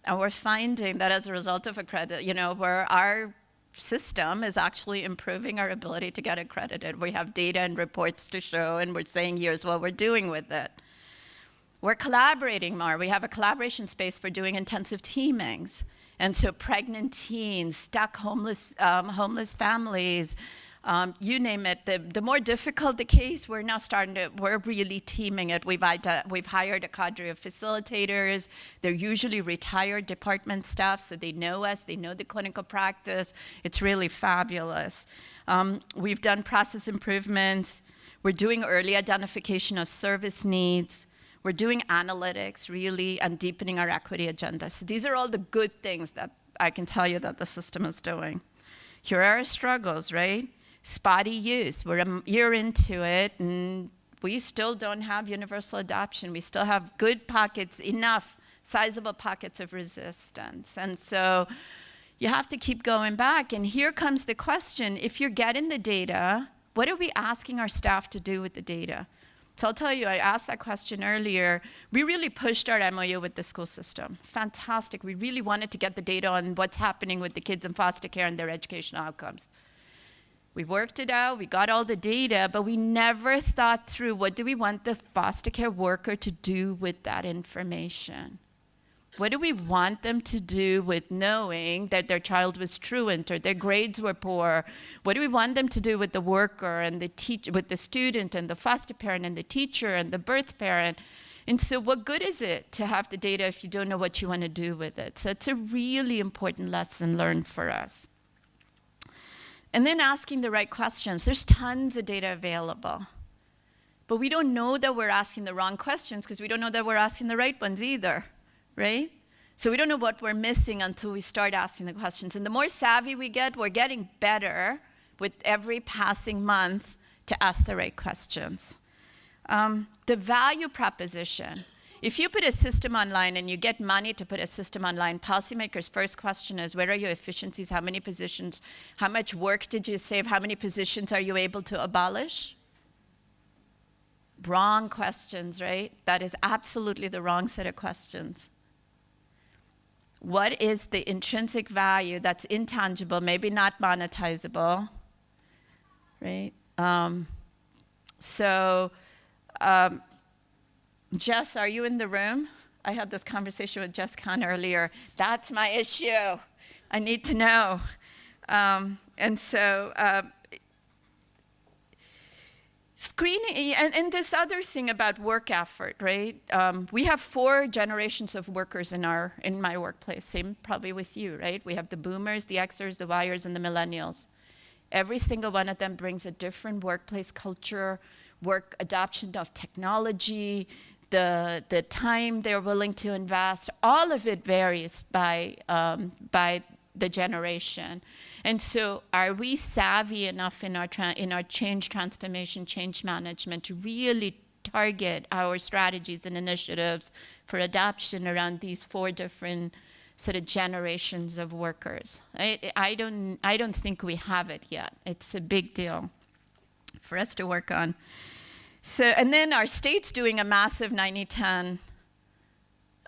and we're finding that as a result of where our system is actually improving our ability to get accredited. We have data and reports to show, and we're saying here's what we're doing with it. We're collaborating more. We have a collaboration space for doing intensive teamings. And so pregnant teens, stuck homeless families, you name it. The more difficult the case, we're now we're really teaming it. We've hired a cadre of facilitators. They're usually retired department staff, so they know us, they know the clinical practice. It's really fabulous. We've done process improvements. We're doing early identification of service needs. We're doing analytics, really, and deepening our equity agenda. So these are all the good things that I can tell you that the system is doing. Here are our struggles, right? Spotty use. We're a year into it, and we still don't have universal adoption. We still have good pockets, enough sizable pockets of resistance. And so you have to keep going back. And here comes the question, if you're getting the data, what are we asking our staff to do with the data? So I'll tell you, I asked that question earlier. We really pushed our MOU with the school system. Fantastic. We really wanted to get the data on what's happening with the kids in foster care and their educational outcomes. We worked it out, we got all the data, but we never thought through what do we want the foster care worker to do with that information? What do we want them to do with knowing that their child was truant or their grades were poor? What do we want them to do with the worker and the teacher, with the student and the foster parent and the teacher and the birth parent? And so what good is it to have the data if you don't know what you want to do with it? So it's a really important lesson learned for us. And then asking the right questions. There's tons of data available. But we don't know that we're asking the wrong questions because we don't know that we're asking the right ones either. Right? So we don't know what we're missing until we start asking the questions. And the more savvy we get, we're getting better with every passing month to ask the right questions. The value proposition. If you put a system online and you get money to put a system online, policymakers' first question is, where are your efficiencies? How many positions? How much work did you save? How many positions are you able to abolish? Wrong questions, right? That is absolutely the wrong set of questions. What is the intrinsic value that's intangible, maybe not monetizable, right? Jess, are you in the room? I had this conversation with Jess Khan earlier. That's my issue. I need to know. Screening, and this other thing about work effort, right? We have 4 generations of workers in my workplace, same probably with you, right? We have the boomers, the Xers, the Yers, and the millennials. Every single one of them brings a different workplace culture, work adoption of technology, the time they're willing to invest. All of it varies by the generation. And so are we savvy enough in our change transformation, change management to really target our strategies and initiatives for adoption around these 4 different sort of generations of workers? I don't think we have it yet. It's a big deal for us to work on. So, and then our state's doing a massive 90-10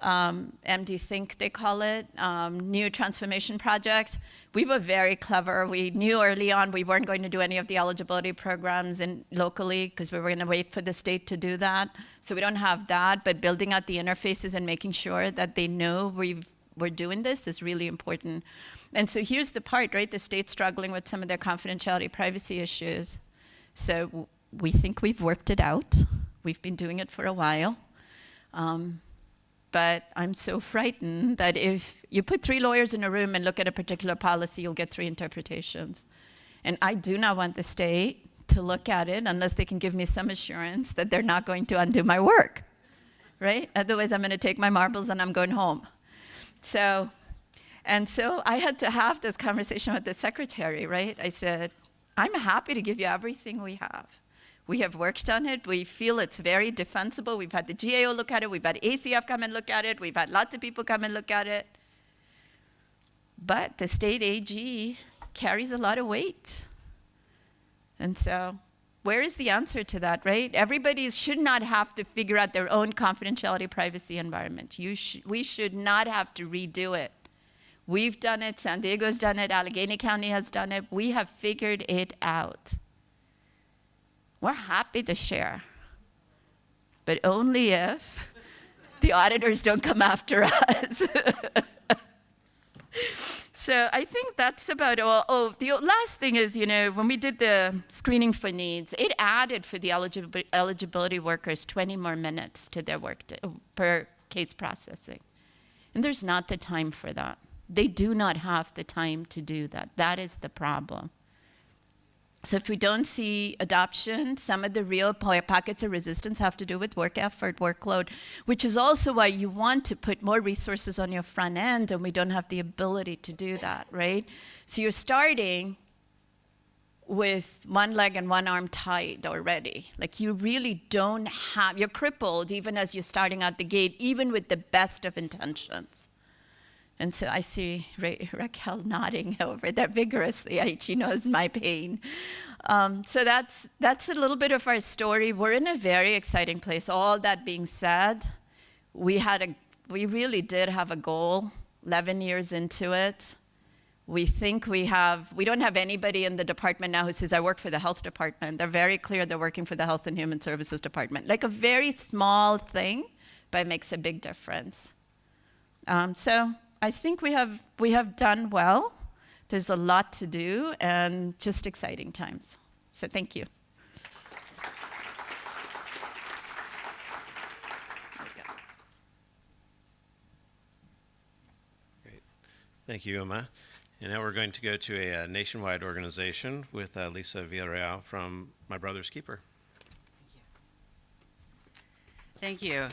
MD Think, they call it, new transformation project. We were very clever. We knew early on we weren't going to do any of the eligibility programs locally because we were going to wait for the state to do that. So we don't have that, but building out the interfaces and making sure that they know we're doing this is really important. And so here's the part, right? The state's struggling with some of their confidentiality privacy issues. So we think we've worked it out. We've been doing it for a while. but I'm so frightened that if you put 3 lawyers in a room and look at a particular policy, you'll get 3 interpretations. And I do not want the state to look at it unless they can give me some assurance that they're not going to undo my work, right? Otherwise, I'm going to take my marbles and I'm going home. So I had to have this conversation with the secretary, right? I said, I'm happy to give you everything we have. We have worked on it. We feel it's very defensible. We've had the GAO look at it. We've had ACF come and look at it. We've had lots of people come and look at it. But the state AG carries a lot of weight. And so where is the answer to that, right? Everybody should not have to figure out their own confidentiality privacy environment. We should not have to redo it. We've done it. San Diego's done it. Allegheny County has done it. We have figured it out. We're happy to share, but only if the auditors don't come after us. So I think that's about all. Oh, the last thing is, when we did the screening for needs, it added for the eligibility workers 20 more minutes to their work per case processing. And there's not the time for that. They do not have the time to do that. That is the problem. So if we don't see adoption, some of the real pockets of resistance have to do with work effort, workload, which is also why you want to put more resources on your front end, and we don't have the ability to do that, right? So you're starting with one leg and one arm tied already. Like you really don't have, you're crippled even as you're starting out the gate, even with the best of intentions. And so I see Raquel nodding over there vigorously. She knows my pain. So that's a little bit of our story. We're in a very exciting place. All that being said, we really did have a goal 11 years into it. We think we don't have anybody in the department now who says, I work for the health department. They're very clear they're working for the Health and Human Services Department. Like a very small thing, but it makes a big difference. So I think we have done well. There's a lot to do and just exciting times. So thank you. Great. Thank you, Uma. And now we're going to go to a nationwide organization with Lisa Villarreal from My Brother's Keeper. Thank you.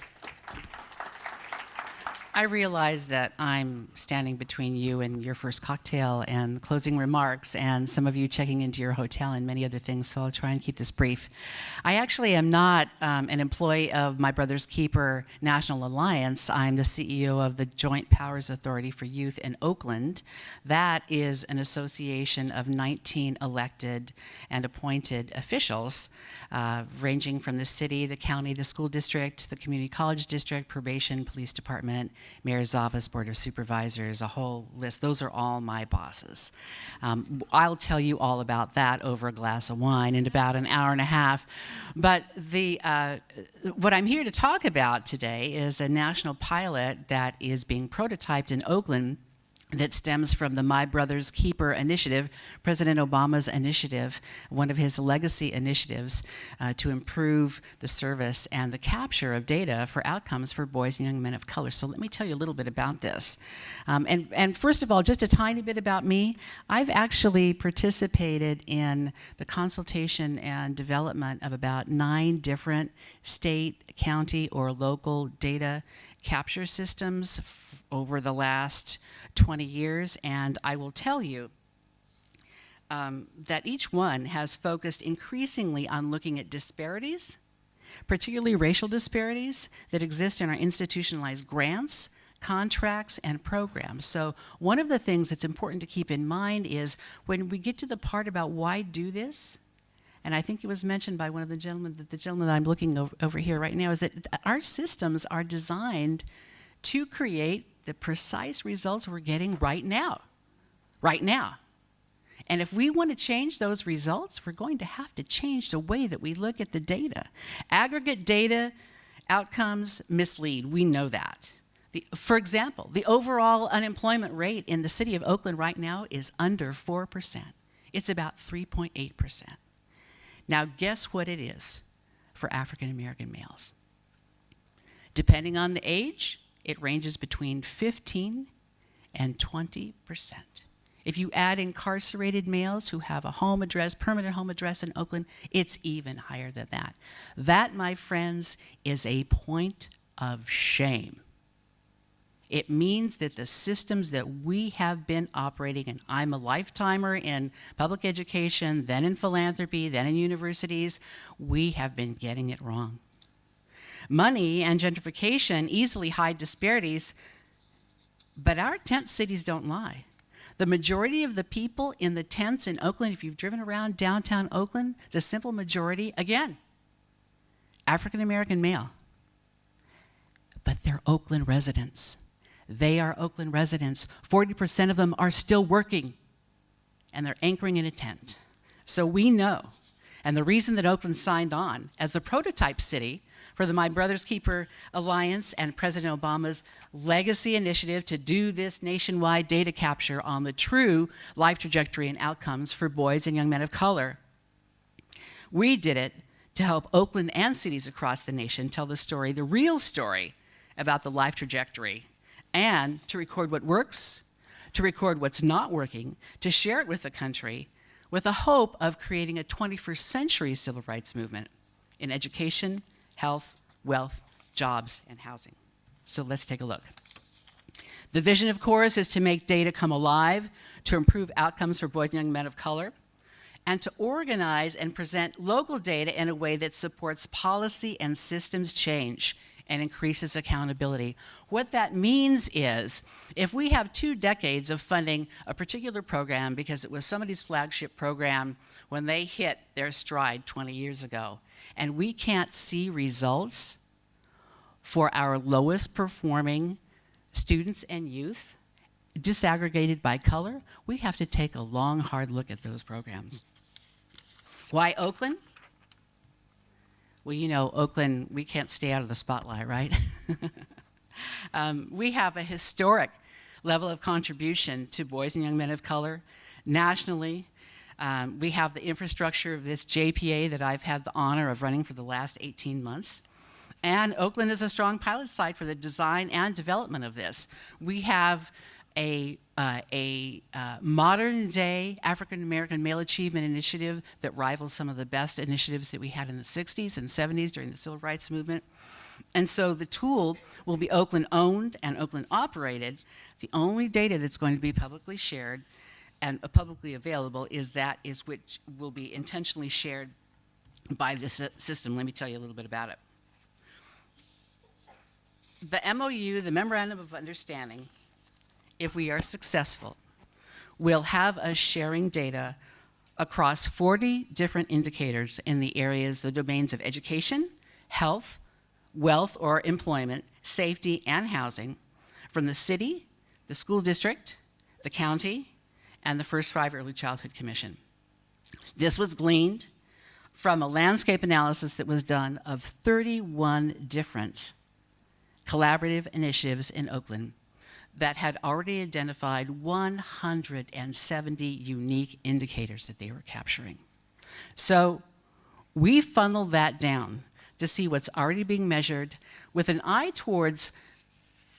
I realize that I'm standing between you and your first cocktail and closing remarks and some of you checking into your hotel and many other things, so I'll try and keep this brief. I actually am not an employee of My Brother's Keeper National Alliance. I'm the CEO of the Joint Powers Authority for Youth in Oakland. That is an association of 19 elected and appointed officials, ranging from the city, the county, the school district, the community college district, probation, police department, Mayor's Office, Board of Supervisors, a whole list. Those are all my bosses. I'll tell you all about that over a glass of wine in about an hour and a half. But what I'm here to talk about today is a national pilot that is being prototyped in Oakland that stems from the My Brother's Keeper initiative, President Obama's initiative, one of his legacy initiatives to improve the service and the capture of data for outcomes for boys and young men of color. So let me tell you a little bit about this. And first of all, just a tiny bit about me. I've actually participated in the consultation and development of about 9 different state, county, or local data capture systems over the last 20 years, and I will tell you that each one has focused increasingly on looking at disparities, particularly racial disparities that exist in our institutionalized grants, contracts, and programs. So one of the things that's important to keep in mind is when we get to the part about why do this, and I think it was mentioned by one of the gentlemen that I'm looking over here right now, is that our systems are designed to create the precise results we're getting right now. And if we want to change those results, we're going to have to change the way that we look at the data. Aggregate data outcomes mislead. We know that. For example, the overall unemployment rate in the city of Oakland right now is under 4%. It's about 3.8%. Now, guess what it is for African American males? Depending on the age, it ranges between 15 and 20%. If you add incarcerated males who have a home address, permanent home address in Oakland, it's even higher than that. That, my friends, is a point of shame. It means that the systems that we have been operating, and I'm a lifetimer in public education, then in philanthropy, then in universities, we have been getting it wrong. Money and gentrification easily hide disparities, but our tent cities don't lie. The majority of the people in the tents in Oakland, if you've driven around downtown Oakland, the simple majority, again, African American male. But they're Oakland residents. They are Oakland residents. 40% of them are still working, and they're anchoring in a tent. So we know, and the reason that Oakland signed on as the prototype city for the My Brother's Keeper Alliance and President Obama's legacy initiative to do this nationwide data capture on the true life trajectory and outcomes for boys and young men of color. We did it to help Oakland and cities across the nation tell the story, the real story about the life trajectory, and to record what works, to record what's not working, to share it with the country with the hope of creating a 21st century civil rights movement in education, health, wealth, jobs, and housing. So let's take a look. The vision, of course, is to make data come alive, to improve outcomes for boys and young men of color, and to organize and present local data in a way that supports policy and systems change and increases accountability. What that means is, if we have 2 decades of funding a particular program because it was somebody's flagship program when they hit their stride 20 years ago, and we can't see results for our lowest performing students and youth, disaggregated by color, we have to take a long, hard look at those programs. Why Oakland? Well, you know, Oakland, we can't stay out of the spotlight, right? We have a historic level of contribution to boys and young men of color nationally. We have the infrastructure of this JPA that I've had the honor of running for the last 18 months. And Oakland is a strong pilot site for the design and development of this. We have a modern day African American male achievement initiative that rivals some of the best initiatives that we had in the 60s and 70s during the civil rights movement. And so the tool will be Oakland owned and Oakland operated. The only data that's going to be publicly shared and publicly available is which will be intentionally shared by this system. Let me tell you a little bit about it. The MOU, the Memorandum of Understanding, if we are successful, will have us sharing data across 40 different indicators in the areas, the domains of education, health, wealth or employment, safety, and housing from the city, the school district, the county, and the First 5 Early Childhood Commission. This was gleaned from a landscape analysis that was done of 31 different collaborative initiatives in Oakland that had already identified 170 unique indicators that they were capturing. So we funneled that down to see what's already being measured with an eye towards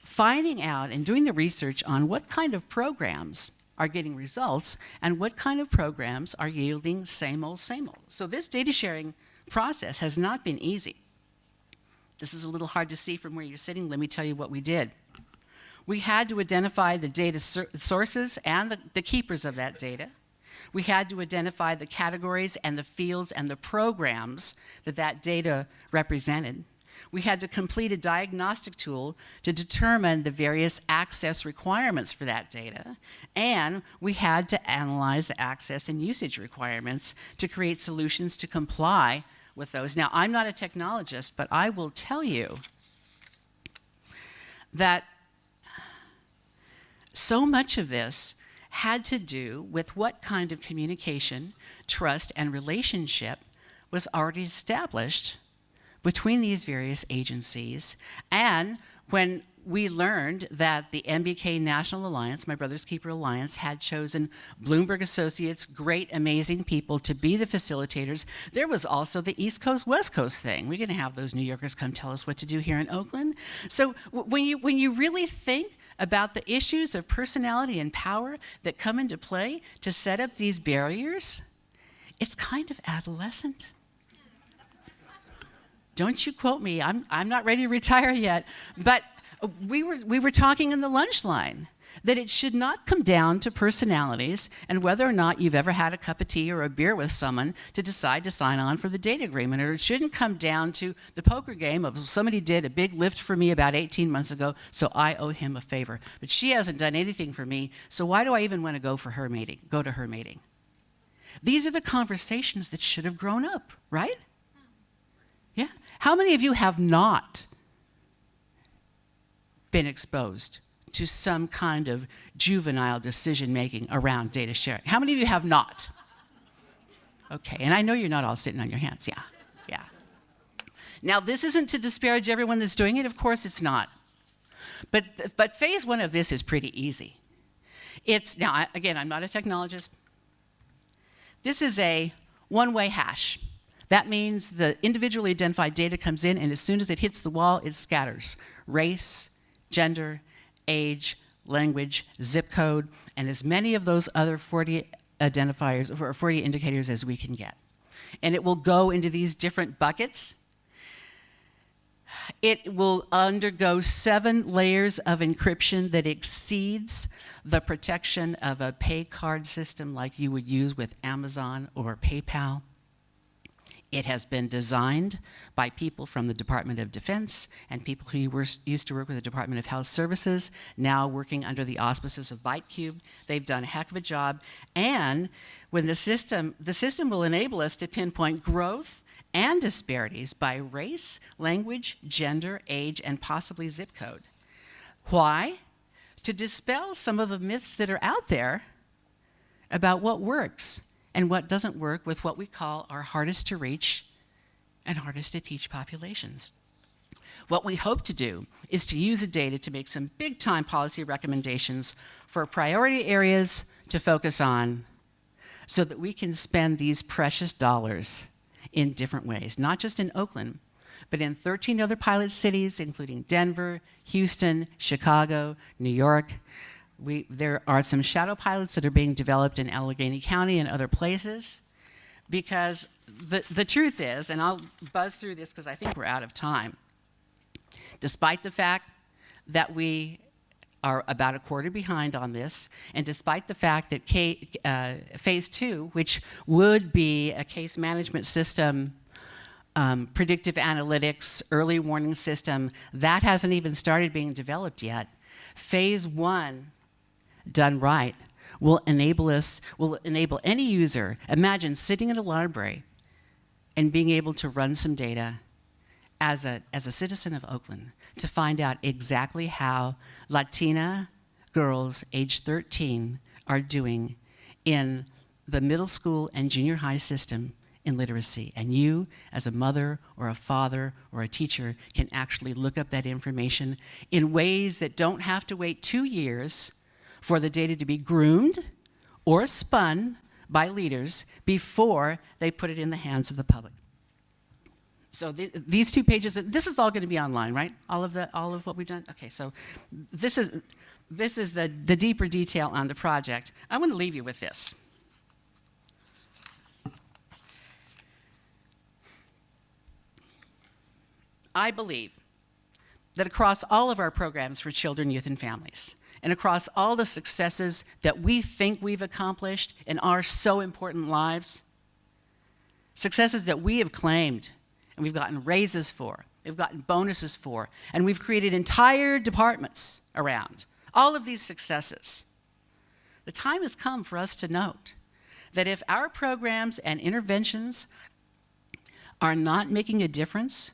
finding out and doing the research on what kind of programs are getting results and what kind of programs are yielding same old, same old. So this data sharing process has not been easy. This is a little hard to see from where you're sitting. Let me tell you what we did. We had to identify the data sources and the keepers of that data. We had to identify the categories and the fields and the programs that data represented. We had to complete a diagnostic tool to determine the various access requirements for that data. And we had to analyze the access and usage requirements to create solutions to comply with those. Now, I'm not a technologist, but I will tell you that so much of this had to do with what kind of communication, trust, and relationship was already established between these various agencies. And when we learned that the MBK National Alliance, My Brother's Keeper Alliance, had chosen Bloomberg Associates, great, amazing people, to be the facilitators. There was also the East Coast, West Coast thing. We're going to have those New Yorkers come tell us what to do here in Oakland. So when you really think about the issues of personality and power that come into play to set up these barriers, it's kind of adolescent. Don't you quote me, I'm not ready to retire yet, but we were talking in the lunch line that it should not come down to personalities and whether or not you've ever had a cup of tea or a beer with someone to decide to sign on for the data agreement, or it shouldn't come down to the poker game of somebody did a big lift for me about 18 months ago, so I owe him a favor. But she hasn't done anything for me, so why do I even want to go to her meeting? These are the conversations that should have grown up, right? Yeah. How many of you have not been exposed to some kind of juvenile decision-making around data sharing? How many of you have not? Okay, and I know you're not all sitting on your hands, yeah. Now, this isn't to disparage everyone that's doing it, of course it's not. But phase one of this is pretty easy. Again, I'm not a technologist. This is a one-way hash. That means the individually identified data comes in, and as soon as it hits the wall, it scatters. Race, gender, age, language, zip code, and as many of those other 40 identifiers or 40 indicators as we can get. And it will go into these different buckets. It will undergo 7 layers of encryption that exceeds the protection of a pay card system like you would use with Amazon or PayPal. It has been designed by people from the Department of Defense and people who used to work with the Department of Health Services, now working under the auspices of ByteCube. They've done a heck of a job. And when the system will enable us to pinpoint growth and disparities by race, language, gender, age, and possibly zip code. Why? To dispel some of the myths that are out there about what works and what doesn't work with what we call our hardest to reach and hardest to teach populations. What we hope to do is to use the data to make some big time policy recommendations for priority areas to focus on so that we can spend these precious dollars in different ways, not just in Oakland, but in 13 other pilot cities, including Denver, Houston, Chicago, New York. There are some shadow pilots that are being developed in Allegheny County and other places, because the truth is, and I'll buzz through this because I think we're out of time, despite the fact that we are about a quarter behind on this, and despite the fact that phase 2, which would be a case management system, predictive analytics, early warning system, that hasn't even started being developed yet. Phase 1, done right, will enable any user, imagine sitting in a library and being able to run some data as a citizen of Oakland to find out exactly how Latina girls age 13 are doing in the middle school and junior high system in literacy. And you, as a mother or a father or a teacher, can actually look up that information in ways that don't have to wait 2 years for the data to be groomed or spun by leaders before they put it in the hands of the public. So these 2 pages, this is all going to be online, right? All of what we've done? Okay, so this is the deeper detail on the project. I want to leave you with this. I believe that across all of our programs for children, youth, and families, and across all the successes that we think we've accomplished in our so important lives, successes that we have claimed and we've gotten raises for, we've gotten bonuses for, and we've created entire departments around, all of these successes, the time has come for us to note that if our programs and interventions are not making a difference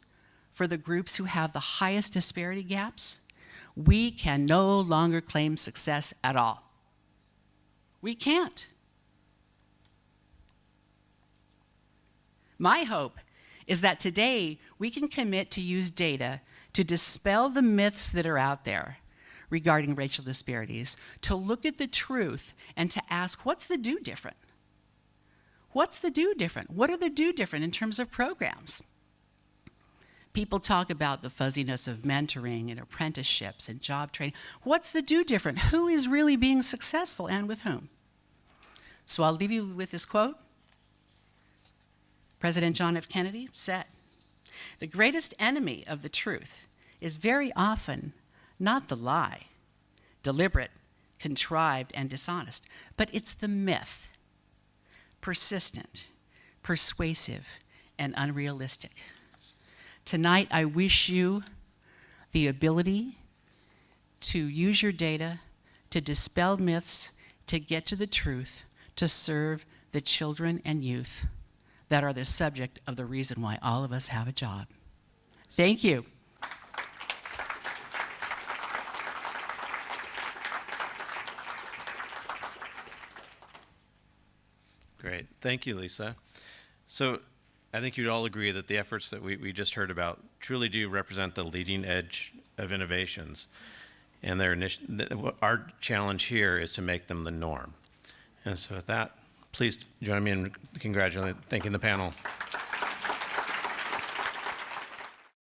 for the groups who have the highest disparity gaps, we can no longer claim success at all. We can't. My hope is that today we can commit to use data to dispel the myths that are out there regarding racial disparities, to look at the truth and to ask, what's the do different? What's the do different? What are the do different in terms of programs? People talk about the fuzziness of mentoring and apprenticeships and job training. What's the do different? Who is really being successful and with whom? So I'll leave you with this quote. President John F. Kennedy said, "The greatest enemy of the truth is very often not the lie, deliberate, contrived, and dishonest, but it's the myth, persistent, persuasive, and unrealistic." Tonight, I wish you the ability to use your data, to dispel myths, to get to the truth, to serve the children and youth that are the subject of the reason why all of us have a job. Thank you. Great. Thank you, Lisa. So I think you'd all agree that the efforts that we just heard about truly do represent the leading edge of innovations. And our challenge here is to make them the norm. And so with that, please join me in thanking the panel.